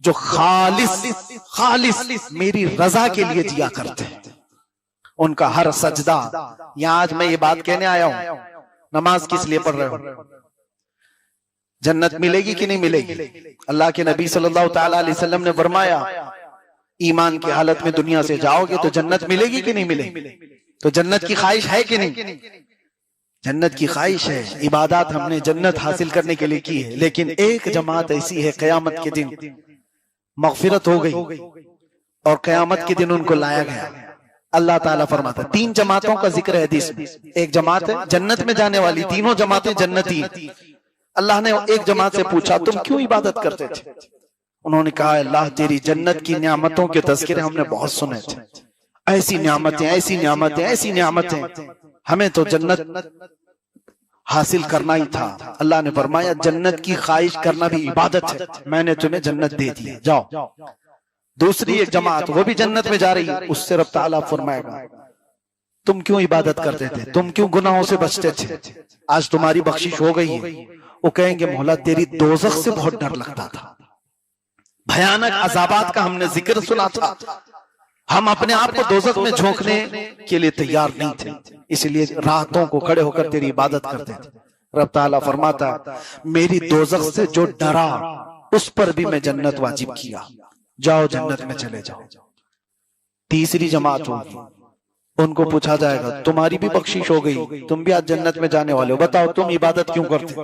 जो खालिस मेरी रजा के लिए जिया करते हैं। उनका हर सजदा, यहां आज मैं ये बात कहने आया हूं, नमाज किस लिए पढ़ रहे हो? जन्नत मिलेगी कि नहीं मिलेगी? अल्लाह के नबी सल्लल्लाहु तआला अलैहि वसल्लम ने फरमाया ईमान की हालत में दुनिया से जाओगे तो जन्नत मिलेगी कि नहीं मिलेगी? तो जन्नत की ख्वाहिश है कि नहीं? जन्नत की ख्वाहिश है। इबादत हमने जन्नत हासिल करने के लिए की है, लेकिन एक जमात ऐसी है क़यामत के दिन मग़फ़िरत हो गई और क़यामत के दिन उनको लाया गया। अल्लाह ताला फरमाता, 3 जमातों का जिक्र है हदीस में। एक जमात है जन्नत में जाने वाली, तीनों जमातें जन्नती। अल्लाह ने एक जमात से पूछा तुम क्यों इबादत करते थे? उन्होंने कहा अल्लाह तेरी जन्नत की नियामतों के तज़किरे हमने बहुत सुने थे, ऐसी नियामतें, ऐसी नियामतें, ऐसी नियामतें, हमें तो जन्नत हासिल करना ही था। अल्लाह ने फरमाया जन्नत की ख्वाहिश करना भी इबादत है, मैंने तुम्हें जन्नत दे दी, जाओ। दूसरी एक जमात वो भी जन्नत में जा रही है, उससे रब ताला फरमाएगा तुम क्यों इबादत करते थे, तुम क्यों गुनाहों से बचते थे, आज तुम्हारी बख्शिश हो गई है। वो कहेंगे मौला तेरी दोज़ख से बहुत डर लगता था, भयानक अज़ाबात का हमने जिक्र सुना था, हम अपने आप को दोज़ख में झोंकने के लिए तैयार नहीं थे, इसलिए रातों को खड़े होकर तेरी इबादत करते थे। रब ताला फरमाता मेरी दोज़ख से जो डरा उस पर भी मैं जन्नत वाजिब किया, जाओ जन्नत में चले जाओ। तीसरी जमात होगी, उनको पूछा जाएगा तुम्हारी भी बख्शिश हो गई, तुम भी आज जन्नत में जाने वाले हो, बताओ तुम इबादत क्यों करते थे?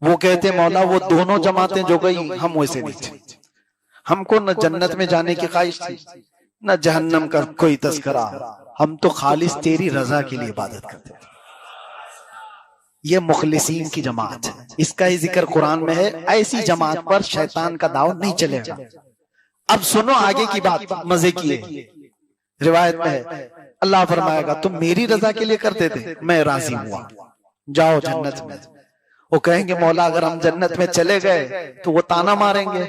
वो कहते मौला वो दोनों जमातें जो गई हम वैसे नहीं थे, हमको न जन्नत में जाने की ख्वाहिश थी न जहन्नम का कोई तस्करा, हम तो खालिस तेरी रजा के लिए इबादत करते थे। ये मुखलिसीन की जमात है, इसका ही जिक्र कुरान में है। ऐसी जमात पर शैतान का दाव नहीं चलेगा। अब सुनो आगे की बात, मजे की है। रिवायत में है, अल्लाह फरमाएगा तुम मेरी रजा के लिए करते थे, मैं राजी हुआ, जाओ जन्नत में। वो कहेंगे मौला अगर हम जन्नत में चले गए तो वो ताना मारेंगे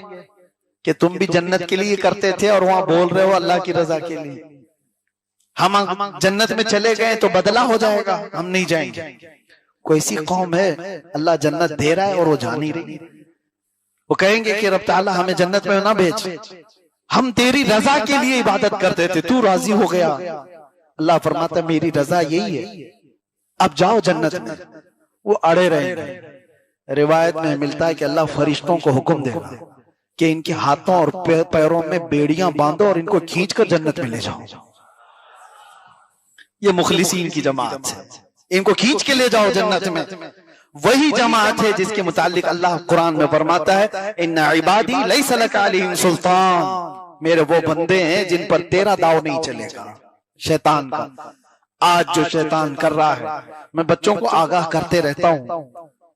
कि तुम भी जन्नत के लिए करते थे और वहां बोल रहे हो अल्लाह की रजा के लिए। हम जन्नत में चले गए तो बदला हो जाएगा, हम नहीं जाएंगे। कोई ऐसी कौम है अल्लाह जन्नत दे रहा है और वो जा नहीं रही। वो कहेंगे कि रब ताला हमें जन्नत में ना भेज, हम तेरी रजा के लिए इबादत करते थे, तू राजी हो गया। अल्लाह फरमाता मेरी रजा यही है, अब जाओ जन्नत में। वो अड़े रहेंगे। रिवायत में मिलता है कि अल्लाह फरिश्तों को हुक्म देगा कि इनके हाथों और पैरों में बेड़ियां बांधो और इनको खींचकर जन्नत में ले जाओ। ये मुखलिसीन की जमात है, इनको खींच के ले जाओ जन्नत में। वही जमात है जिसके मुतालिक अल्लाह कुरान में फरमाता है इन्ना इबादी लैसा लका अलैहिम सुल्तान, मेरे वो बंदे हैं जिन पर तेरा दाव नहीं चलेगा, शैतान का। आज जो शैतान कर रहा है, मैं बच्चों को आगाह करते रहता हूं,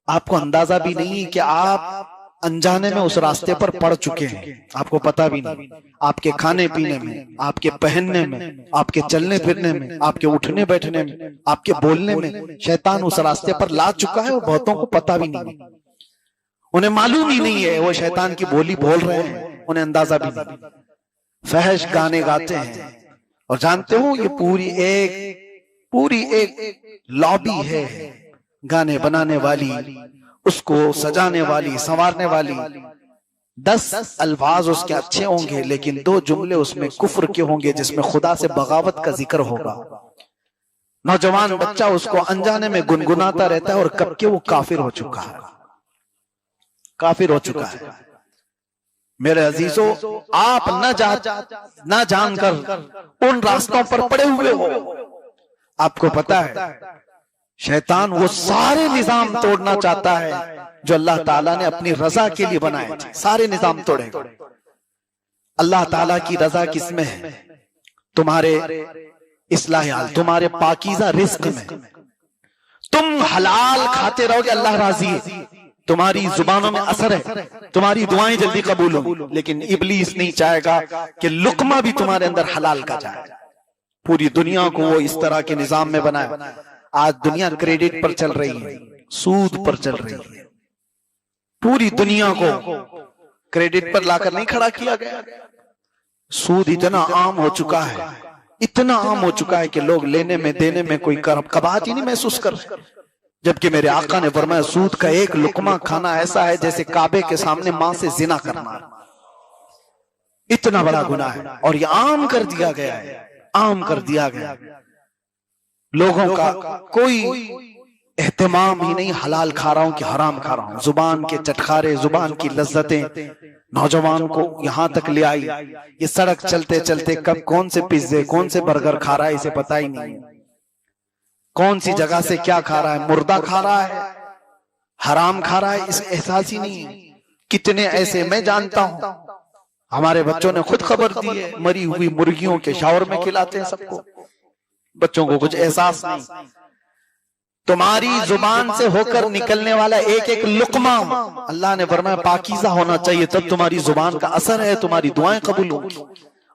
आपको अंदाजा भी नहीं कि आप अनजाने में उस रास्ते पर पड़ चुके हैं, आपको पता भी नहीं। आपके खाने पीने में, आपके पहनने में, आपके चलने फिरने में, आपके उठने बैठने में, आपके बोलने में शैतान उस रास्ते पर ला चुका है और बहुतों को पता भी नहीं, उन्हें मालूम ही नहीं है वो शैतान की बोली बोल रहे हैं, उन्हें अंदाजा भी नहीं। फहश गाने गाते हैं और जानते हो ये पूरी एक लॉबी है, गाने बनाने वाली, उसको सजाने वाली, संवारने वाली। 10 अल्फाज उसके अच्छे होंगे लेकिन 2 जुमले उसमें कुफ्र के होंगे जिसमें खुदा से बगावत का जिक्र होगा। नौजवान बच्चा उसको अनजाने में गुनगुनाता रहता है और कब के वो काफिर हो चुका है, काफिर हो चुका है। मेरे अजीजों, आप न जानकर उन रास्तों पर पड़े हुए हो। आपको पता है शैतान वो सारे निजाम तोड़ना चाहता है जो अल्लाह ताला ने अपनी रजा के लिए बनाए थे, सारे निजाम तोड़ेगा। अल्लाह ताला की रजा किसमें है? तुम्हारे इस्लाह, तुम्हारे पाकीज़ा रिस्क में। तुम हलाल खाते रहोगे, अल्लाह राजी है, तुम्हारी जुबानों में असर है, तुम्हारी दुआएं जल्दी कबूल होंगी। लेकिन इब्लीस नहीं चाहेगा कि लुकमा भी तुम्हारे अंदर हलाल का जाए। पूरी दुनिया को वो इस तरह के निजाम में बनाए। आज दुनिया क्रेडिट पर चल रही है, सूद पर चल रही है। पूरी दुनिया को क्रेडिट पर लाकर नहीं खड़ा किया गया। सूद इतना आम हो चुका है, इतना आम हो चुका है कि लोग लेने में देने में कोई कबाहत ही नहीं महसूस कर रहे। जबकि मेरे आका ने फरमाया सूद का एक लुकमा खाना ऐसा है जैसे काबे के सामने मां से जिना करना। इतना बड़ा गुनाह है और ये आम कर दिया गया है, आम कर दिया गया। लोगों का कोई एहतमाम ही नहीं, हलाल खा रहा हूं कि हराम खा रहा हूं। जुबान के चटखारे, जुबान की लज्जतें नौजवान को यहां तक ले आई। ये सड़क चलते चलते कब कौन से पिज्जे, कौन से बर्गर खा रहा है इसे पता ही नहीं। कौन सी जगह से क्या खा रहा है, मुर्दा खा रहा है, हराम खा रहा है, इस एहसास ही नहीं। कितने ऐसे मैं जानता हूं, हमारे बच्चों ने खुद खबर दी है, मरी हुई मुर्गियों के शावर में खिलाते हैं सबको। बच्चों को कुछ एहसास नहीं। तुम्हारी जुबान से होकर निकलने वाला एक एक लुकमा अल्लाह ने फरमाया पाकीज़ा होना चाहिए, तब तुम्हारी जुबान का असर है, तुम्हारी दुआएं कबूल होंगी।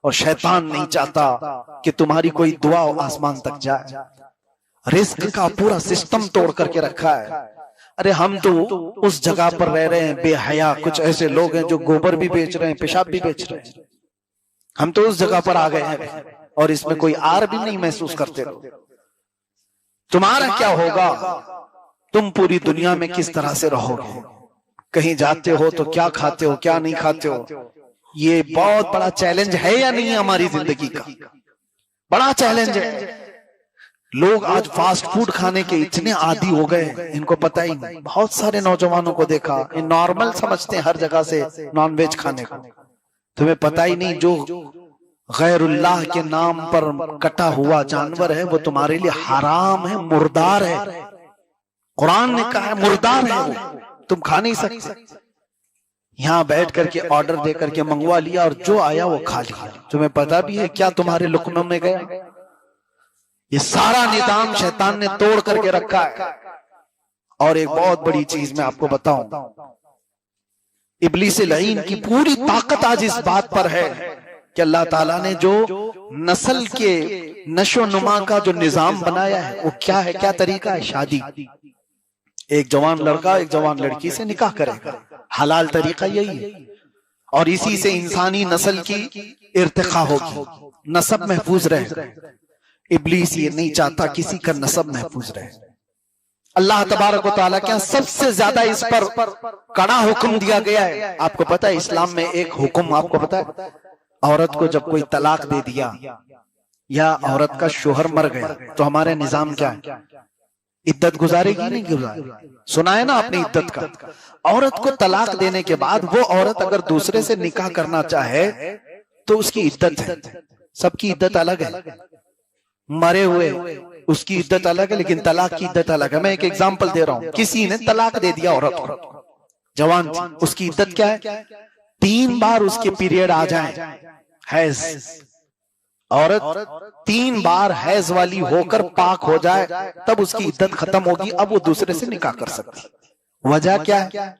और शैतान नहीं चाहता कि तुम्हारी कोई दुआ आसमान तक जाए। रिस्क का पूरा सिस्टम तोड़ करके रखा है। अरे हम तो उस जगह पर रह रहे हैं बेहया, कुछ ऐसे लोग हैं जो गोबर भी बेच रहे हैं, पेशाब भी बेच रहे हैं। हम तो उस जगह पर आ गए हैं और इसमें कोई आर भी नहीं महसूस करते। तुम्हारा क्या होगा? तुम पूरी दुनिया में किस तरह से रहोगे? कहीं जाते हो तो क्या खाते हो, क्या नहीं खाते हो? ये बहुत बड़ा चैलेंज है या नहीं? हमारी जिंदगी का बड़ा चैलेंज है। लोग आज फास्ट फूड खाने के इतने आदी हो गए, इनको पता ही नहीं। बहुत सारे नौजवानों को देखा, ये नॉर्मल समझते हैं हर जगह से नॉनवेज खाने को। तुम्हें पता ही नहीं जो गैरुल्लाह के नाम पर कटा हुआ जानवर है वो तुम्हारे लिए हराम है, मुर्दार है। कुरान ने कहा है मुर्दार है वो, तुम खा नहीं सकते। यहां बैठ करके ऑर्डर दे करके मंगवा लिया और जो आया वो खा लिया। तुम्हें पता भी है क्या तुम्हारे लुकमे में गया? ये सारा निजाम शैतान ने तोड़ करके रखा है। और एक बहुत बड़ी चीज मैं आपको बताऊं, इब्लीस लईन की पूरी ताकत आज इस बात पर है कि अल्लाह ताला ने जो नस्ल के नशो नुमा का जो निजाम बनाया है वो क्या है, क्या तरीका है? शादी। एक जवान लड़का एक जवान लड़की से निकाह करेगा, हलाल तरीका यही है, और इसी से इंसानी नस्ल की इर्तिका होगी, नस्ब महफूज रहेगा। इब्लीस ये नहीं चाहता किसी का नस्ब महफूज रहे। अल्लाह तबारक व तआला के सबसे ज्यादा इस पर कड़ा हुक्म दिया गया है। आपको पता है इस्लाम में एक हुक्म आपको पता है, औरत को जब कोई तलाक दे दिया या औरत का शोहर मर गया तो हमारे निजाम क्या है? इद्दत गुजारेगी नहीं गुजारेगी? सुना है ना आपने इद्दत का। औरत को तलाक देने के बाद वो औरत अगर दूसरे से निकाह करना चाहे तो उसकी इद्दत है, सबकी इद्दत अलग है। मरे हुए उसकी इद्दत अलग है, लेकिन तलाक की इद्दत अलग है। मैं एक एग्जांपल दे रहा हूं, किसी ने तलाक दे दिया औरत को, जवान थी, उसकी इद्दत क्या है? 3 बार उसके पीरियड आ जाए, हैज, औरत 3 बार हैज वाली होकर पाक हो जाए तब उसकी इद्दत खत्म होगी, अब वो दूसरे से निकाह कर सकती। वजह क्या है?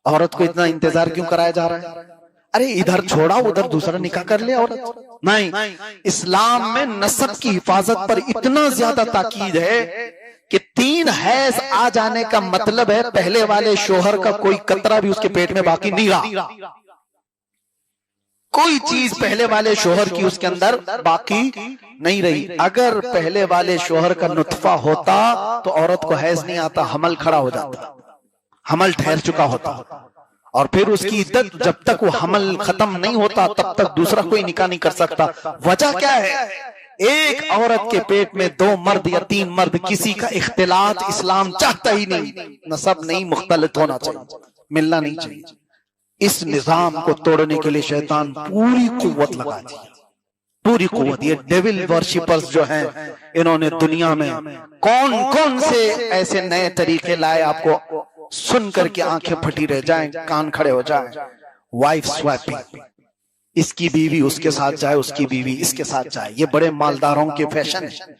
औरत को इतना इंतजार क्यों कराया जा रहा है? अरे इधर छोड़ा उधर दूसरा निकाह कर ले औरत। नहीं, इस्लाम में नस्ब की हिफाजत पर इतना ज्यादा ताकीद है कि 3 हैज आ जाने का मतलब है पहले वाले शोहर का कोई कतरा भी उसके पेट में बाकी नहीं रहा, कोई चीज पहले वाले शोहर की उसके अंदर बाकी नहीं रही। अगर पहले वाले शोहर का नुतफा होता तो औरत को हैज नहीं आता, हमल खड़ा हो जाता, हमल ठहर चुका होता, और फिर उसकी इद्दत जब तक वो हमल खत्म नहीं होता तब तक दूसरा कोई निकाह नहीं कर सकता। वजह क्या है? एक औरत के पेट में 2 मर्द या 3 मर्द, किसी का इख्तिलात इस्लाम चाहता ही नहीं, नसब नहीं मुख्तलित होना चाहिए, मिलना नहीं चाहिए। इस निजाम को तोड़ने के लिए शैतान पूरी कुव्वत लगाती है, पूरी कुव्वत। ये डेविल वर्शिपर्स जो हैं, इन्होंने दुनिया में कौन कौन से ऐसे नए तरीके लाए, आपको सुन करके आंखें फटी रह जाएं, कान खड़े हो जाएं। वाइफ स्वैपिंग, इसकी बीवी उसके साथ जाए, उसकी बीवी इसके साथ जाए, ये बड़े मालदारों के फैशन है।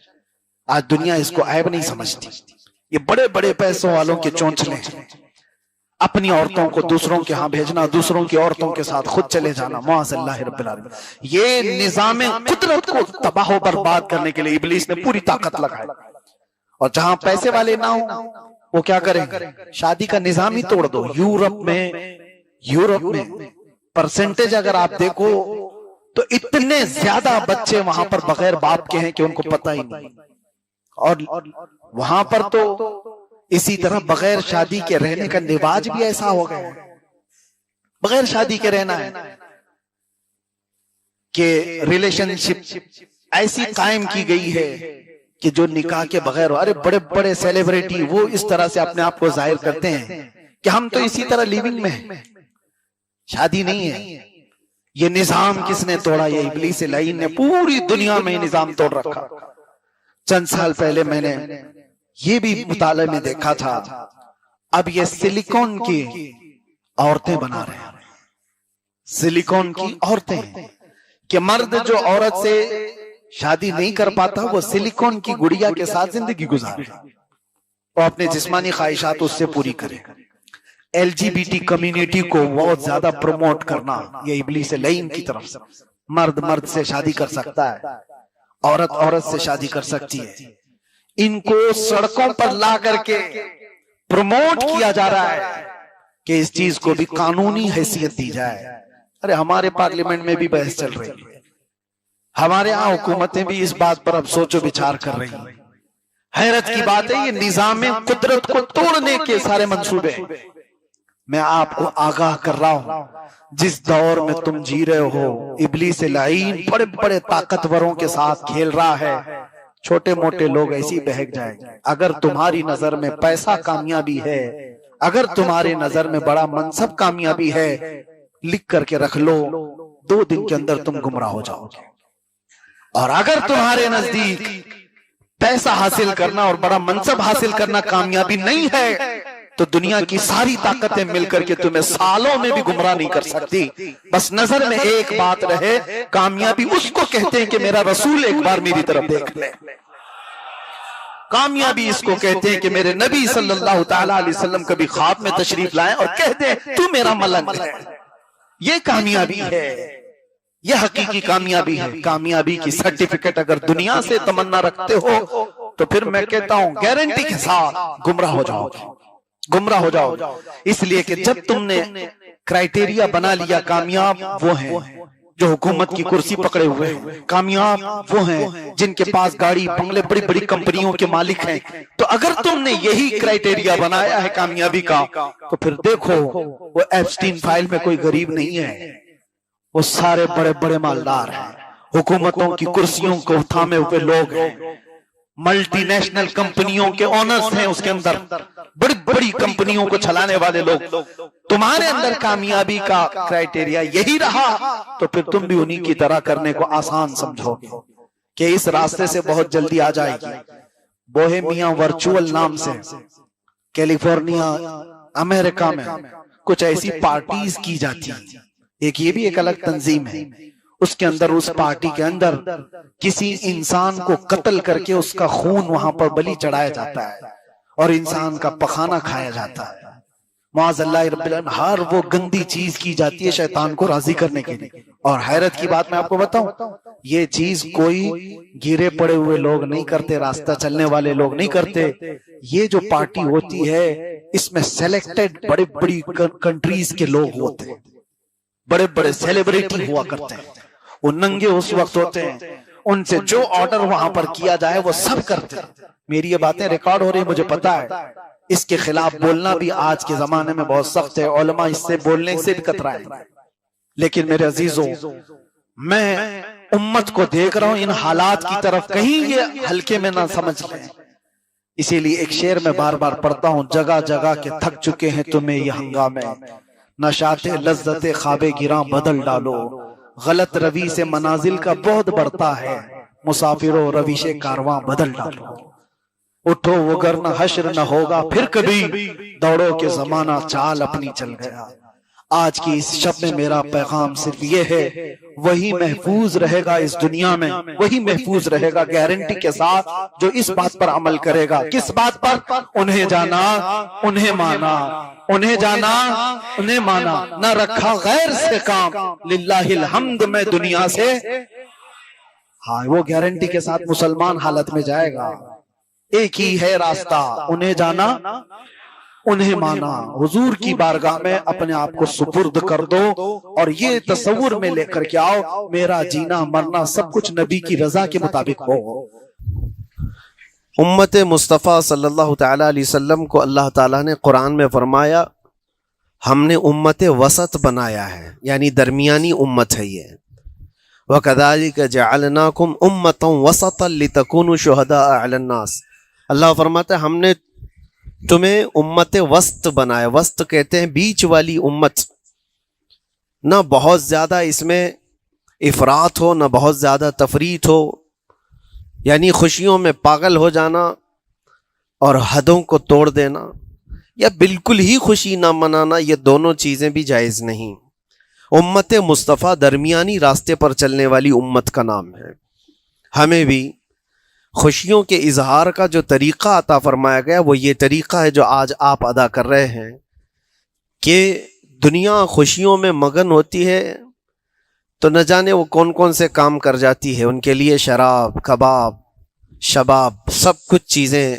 आज दुनिया इसको ऐब नहीं समझती, ये बड़े बड़े पैसों वालों के चोंचले हैं। अपनी औरतों को दूसरों के यहाँ भेजना, दूसरों की औरतों के साथ खुद चले जाना, माअज़ल्लाह रब्बिल आलमीन। ये निज़ाम कुदरत को तबाह बर्बाद करने के लिए इब्लीस ने पूरी ताकत लगाई। और जहां पैसे वाले ना हो वो क्या करेंगे? शादी का निजाम ही तोड़ दो। यूरोप में परसेंटेज अगर आप देखो तो इतने ज्यादा बच्चे वहां पर बगैर बाप के हैं कि उनको पता ही नहीं। और वहां पर तो इसी तरह बगैर शादी के रहने का रिवाज भी ऐसा हो गया है, बगैर शादी के रहना है कि रिलेशनशिप ऐसी कायम की गई है कि जो निकाह के बगैर, अरे बड़े बड़े सेलिब्रिटी वो इस तरह से अपने आप को जाहिर करते हैं कि हम तो इसी तरह लिविंग में हैं, शादी नहीं है। ये निजाम किसने तोड़ा? ये इब्लीस लाइन ने पूरी दुनिया में निजाम तोड़ रखा। चंद साल पहले मैंने ये भी मुताले में देखा था, अब ये सिलिकॉन की औरतें बना रहे हैं, सिलिकॉन की औरतें, कि मर्द जो औरत से शादी नहीं कर पाता वो सिलिकॉन की गुड़िया के साथ जिंदगी गुजारे और अपने जिस्मानी ख्वाहिशात उससे पूरी करे। LGBT कम्युनिटी को बहुत ज्यादा प्रमोट करना ये इब्लीस लाइन की तरफ से। मर्द मर्द से शादी कर सकता है, औरत औरत से शादी कर सकती है। इनको सड़कों पर ला करके प्रमोट किया जा रहा है कि इस चीज को भी कानूनी हैसियत दी जाए। अरे हमारे पार्लियामेंट में भी बहस चल रही है, हमारे यहाँ हुकूमतें भी इस बात पर अब सोचो विचार कर रही हैं। हैरत की बात है, ये निजाम कुदरत को तोड़ने के सारे मंसूबे। मैं आपको आगाह कर रहा हूं, जिस दौर में तुम जी रहे हो इब्लीस लाइन बड़े बड़े ताकतवरों के साथ खेल रहा है, छोटे मोटे लोग ऐसे ही बहक जाएंगे। अगर तुम्हारी नजर में पैसा कामयाबी है, अगर तुम्हारे नजर में बड़ा मनसब कामयाबी है, लिख करके रख लो, 2 दिन के अंदर तुम गुमराह हो जाओगे। और अगर तुम्हारे नजदीक पैसा हासिल करना और बड़ा मनसब हासिल करना कामयाबी नहीं है तो दुनिया की सारी ताकतें मिलकर के तुम्हें सालों में भी गुमराह नहीं कर सकती। बस नजर में एक बात रहे, कामयाबी उसको कहते हैं कि मेरा रसूल एक बार मेरी तरफ देख ले। कामयाबी इसको कहते हैं कि मेरे नबी सल्लल्लाहु तआला अलैहि वसल्लम कभी ख्वाब में तशरीफ लाए और कह दे तू मेरा मलंग है। ये कामयाबी है। यह हकीकी कामयाबी है। कामयाबी की सर्टिफिकेट अगर दुनिया से तमन्ना रखते हो तो फिर मैं कहता हूं गारंटी के साथ गुमराह हो जाओगे, गुमराह हो जाओगे। इसलिए कि जब तुमने क्राइटेरिया बना लिया, कामयाब वो हैं जो हुकूमत की कुर्सी पकड़े हुए हैं, कामयाब वो हैं जिनके पास गाड़ी बंगले बड़ी बड़ी कंपनियों के मालिक हैं, तो अगर तुमने यही क्राइटेरिया बनाया है कामयाबी का, तो फिर देखो वो एप्स्टीन फाइल में कोई गरीब नहीं है, वो सारे बड़े बड़े मालदार हैं, हुकूमतों की कुर्सियों को थामे हुए लोग हैं, मल्टीनेशनल कंपनियों के ओनर्स हैं, उसके अंदर बड़ी बड़ी कंपनियों को चलाने वाले लोग। तुम्हारे अंदर कामयाबी का क्राइटेरिया यही रहा तो फिर तुम भी उन्हीं की तरह करने को आसान समझोगे कि इस रास्ते से बहुत जल्दी आ जाएगी। बोहेमिया वर्चुअल नाम से कैलिफोर्निया अमेरिका में कुछ ऐसी पार्टीज की जाती है, एक ये भी एक अलग तंजीम है, उसके अंदर उस पार्टी के अंदर किसी इंसान को कत्ल करके उसका खून वहां पर बलि चढ़ाया जाता है और इंसान का पखाना खाया जाता है। माज़अल्लाह रब्बिल आलमीन, हर वो गंदी चीज की जाती है शैतान को राजी करने के लिए। और हैरत की बात मैं आपको बताऊं, ये चीज कोई गिरे पड़े हुए लोग नहीं करते, रास्ता चलने वाले लोग नहीं करते। ये जो पार्टी होती है इसमें सेलेक्टेड बड़े बड़ी कंट्रीज के लोग होते हैं, बड़े बड़े सेलिब्रिटी हुआ करते हैं, वो नंगे उस वक्त होते हैं, उनसे जो ऑर्डर वहां पर किया जाए वो सब करते हैं। मेरी ये बातें रिकॉर्ड हो रही है, मुझे पता है, इसके खिलाफ बोलना भी आज के जमाने में बहुत सख्त है, उलमा इससे बोलने से भी कतराए। लेकिन मेरे अजीजों, मैं उम्मत को देख रहा हूं इन हालात की तरफ, कहीं ये हल्के में ना समझ लें। इसीलिए एक शेर में बार बार पढ़ता हूं, जगह जगह के थक चुके हैं तुम्हें ये हंगामे, नशाते लज्जते ख्वाबे गिरा बदल डालो, गलत रवि से मनाजिल का बहुत बढ़ता है, मुसाफिरों रविशे कारवां बदल डालो। उठो वो वरना हश्र न होगा फिर कभी, दौड़ो के जमाना चाल अपनी चल गया। आज की इस शब में मेरा पैगाम सिर्फ ये है, वही महफूज रहेगा इस दुनिया में, वही महफूज रहेगा गारंटी के साथ जो इस बात पर अमल करेगा। किस बात पर? उन्हें जाना उन्हें माना, उन्हें जाना उन्हें माना, न रखा गैर से काम, लिल्लाहिल हम्द में दुनिया से। हाँ, वो गारंटी के साथ मुसलमान हालत में जाएगा। एक ही है रास्ता, उन्हें जाना उन्हें माना। हुजूर की बारगाह में अपने आप को सुपुर्द कर दो और ये तसव्वुर में लेकर के आओ, मेरा जीना मरना सब कुछ नबी की रजा के मुताबिक हो। उम्मत मुस्तफ़ा सल्लल्लाहु तआला अलैहि वसल्लम को अल्लाह ताला ने कुरान में फरमाया, हमने उम्मत वसत बनाया है, यानी दरमियानी उम्मत है ये। वकज़ालिक जअलनाकुम उम्मतन वसतन लितकूनु शुहदाअ अलन नास। अल्लाह फरमाता है हमने तुम्हें उम्मत वस्त बनाया। वस्त कहते हैं बीच वाली उम्मत, ना बहुत ज़्यादा इसमें इफरात हो, ना बहुत ज़्यादा तफरीत हो, यानी खुशियों में पागल हो जाना और हदों को तोड़ देना, या बिल्कुल ही खुशी ना मनाना, ये दोनों चीज़ें भी जायज़ नहीं। उम्मत मुस्तफ़ा दरमियानी रास्ते पर चलने वाली उम्मत का नाम है। हमें भी खुशियों के इजहार का जो तरीक़ा अता फरमाया गया वो ये तरीक़ा है जो आज आप अदा कर रहे हैं कि दुनिया खुशियों में मगन होती है तो न जाने वो कौन कौन से काम कर जाती है। उनके लिए शराब, कबाब, शबाब, सब कुछ चीज़ें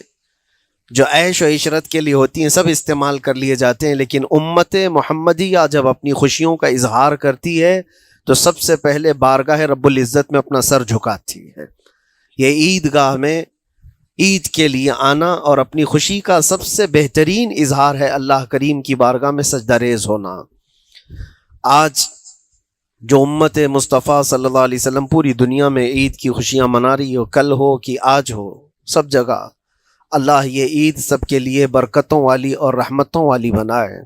जो ऐश और इशरत के लिए होती हैं सब इस्तेमाल कर लिए जाते हैं। लेकिन उम्मत मुहम्मदिया जब अपनी खुशियों का इजहार करती है तो सबसे पहले बारगाह रब्बुल इज़्ज़त में अपना सर झुकाती है। ये ईदगाह में ईद के लिए आना और अपनी खुशी का सबसे बेहतरीन इजहार है अल्लाह करीम की बारगाह में सजदा रेज़ होना। आज जो उम्मत मुस्तफ़ा सल्लल्लाहु अलैहि वसल्लम पूरी दुनिया में ईद की खुशियाँ मना रही हो, कल हो कि आज हो, सब जगह अल्लाह ये ईद सबके लिए बरकतों वाली और रहमतों वाली बनाए।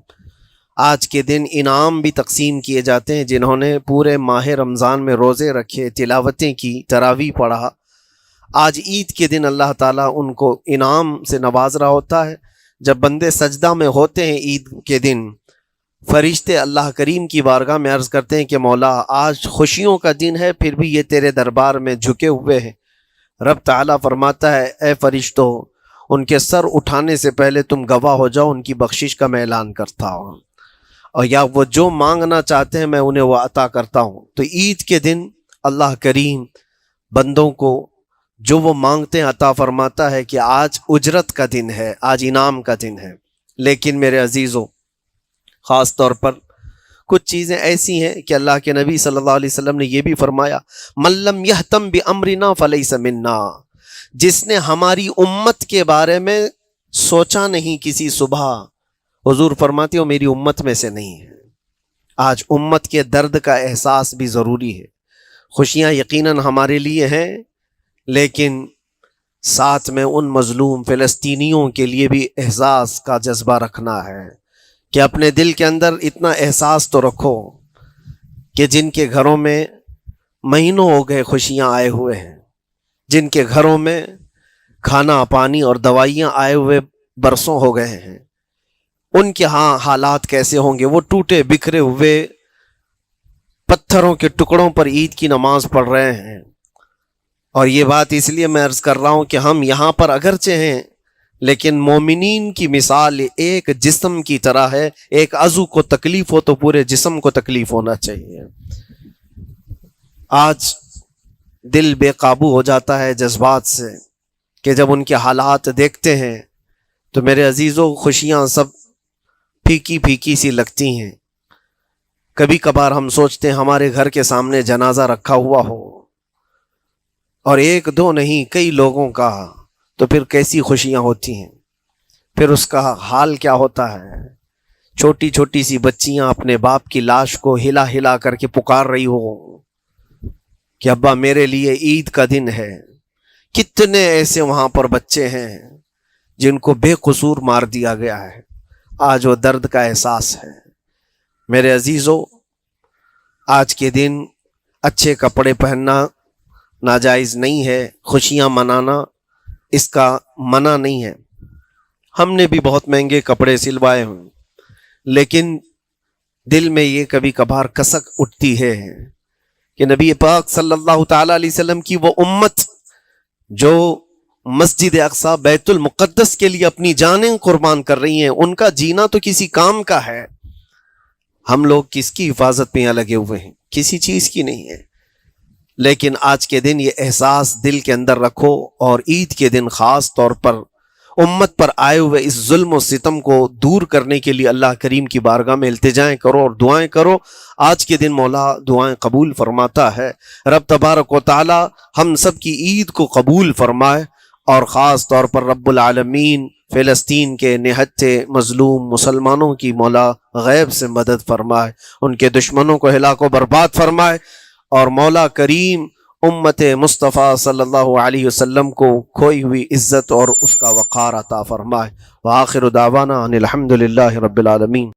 आज के दिन इनाम भी तकसीम किए जाते हैं जिन्होंने पूरे माह रमज़ान में रोज़े रखे, तिलावतें की, तरावी पढ़ा। आज ईद के दिन अल्लाह ताला उनको इनाम से नवाज रहा होता है। जब बंदे सजदा में होते हैं ईद के दिन, फरिश्ते अल्लाह करीम की बारगाह में अर्ज़ करते हैं कि मौला आज खुशियों का दिन है फिर भी ये तेरे दरबार में झुके हुए हैं। रब ताला फरमाता है, ए फरिश्तों, उनके सर उठाने से पहले तुम गवाह हो जाओ, उनकी बख्शिश का मैं ऐलान करता हूँ। और या वो जो मांगना चाहते हैं मैं उन्हें वो अता करता हूँ। तो ईद के दिन अल्लाह करीम बंदों को जो वो मांगते हैं अता फरमाता है कि आज उजरत का दिन है, आज इनाम का दिन है। लेकिन मेरे अजीज़ों, ख़ास तौर पर कुछ चीज़ें ऐसी हैं कि अल्लाह के नबी सल्लल्लाहु अलैहि वसल्लम ने यह भी फरमाया, मल्लम यहतम बि अमरिना फलैसा मिन्ना, जिसने हमारी उम्मत के बारे में सोचा नहीं किसी सुबह, हुजूर फरमाते हो मेरी उम्मत में से नहीं है। आज उम्मत के दर्द का एहसास भी ज़रूरी है। खुशियाँ यकीनन हमारे लिए हैं, लेकिन साथ में उन मजलूम फ़लस्तीनियों के लिए भी एहसास का जज्बा रखना है कि अपने दिल के अंदर इतना एहसास तो रखो कि जिनके घरों में महीनों हो गए खुशियाँ आए हुए हैं, जिनके घरों में खाना पानी और दवाइयाँ आए हुए बरसों हो गए हैं, उनके यहाँ हालात कैसे होंगे। वो टूटे बिखरे हुए पत्थरों के टुकड़ों पर ईद की नमाज पढ़ रहे हैं। और ये बात इसलिए मैं अर्ज़ कर रहा हूँ कि हम यहाँ पर अगरचे हैं, लेकिन मोमिनीन की मिसाल एक जिस्म की तरह है। एक अज़ू को तकलीफ हो तो पूरे जिस्म को तकलीफ होना चाहिए। आज दिल बेकाबू हो जाता है जज्बात से कि जब उनके हालात देखते हैं तो मेरे अजीज़ों, खुशियाँ सब फीकी फीकी सी लगती हैं। कभी कभार हम सोचते हैं हमारे घर के सामने जनाजा रखा हुआ हो और एक दो नहीं कई लोगों का, तो फिर कैसी खुशियाँ होती हैं। फिर उसका हाल क्या होता है। छोटी छोटी सी बच्चियाँ अपने बाप की लाश को हिला हिला करके पुकार रही हो कि अब्बा मेरे लिए ईद का दिन है। कितने ऐसे वहाँ पर बच्चे हैं जिनको बेकसूर मार दिया गया है। आज वो दर्द का एहसास है। मेरे अजीज़ों, आज के दिन अच्छे कपड़े पहनना नाजायज़ नहीं है, खुशियाँ मनाना इसका मना नहीं है। हमने भी बहुत महंगे कपड़े सिलवाए हैं, लेकिन दिल में ये कभी कभार कसक उठती है कि नबी पाक सल्लल्लाहु ताला अलैहि वसल्लम की वो उम्मत जो मस्जिद अक्सा बैतुल मुक़द्दस के लिए अपनी जानें कुर्बान कर रही हैं, उनका जीना तो किसी काम का है। हम लोग किसकी हिफाजत में यहाँ लगे हुए हैं? किसी चीज़ की नहीं है। लेकिन आज के दिन ये एहसास दिल के अंदर रखो और ईद के दिन ख़ास तौर पर उम्मत पर आए हुए इस जुल्म और सितम को दूर करने के लिए अल्लाह करीम की बारगाह में इल्तिजाएं करो और दुआएं करो। आज के दिन मौला दुआएं कबूल फरमाता है। रब तबारक व तआला हम सब की ईद को कबूल फरमाए और ख़ास तौर पर रब्बुल आलमीन फ़लस्तीन के निहत्ते मज़लूम मुसलमानों की मौला गैब से मदद फरमाए, उनके दुश्मनों को हिलाको बर्बाद फरमाए और मौला करीम उम्मत मुस्तफ़ा सल्लल्लाहु अलैहि वसल्लम को खोई हुई इज़्ज़त और उसका वक़ार अता फरमाए। व आखिर दावाना अनिल हम्दुलिल्लाहि रब्बिल आलमीन।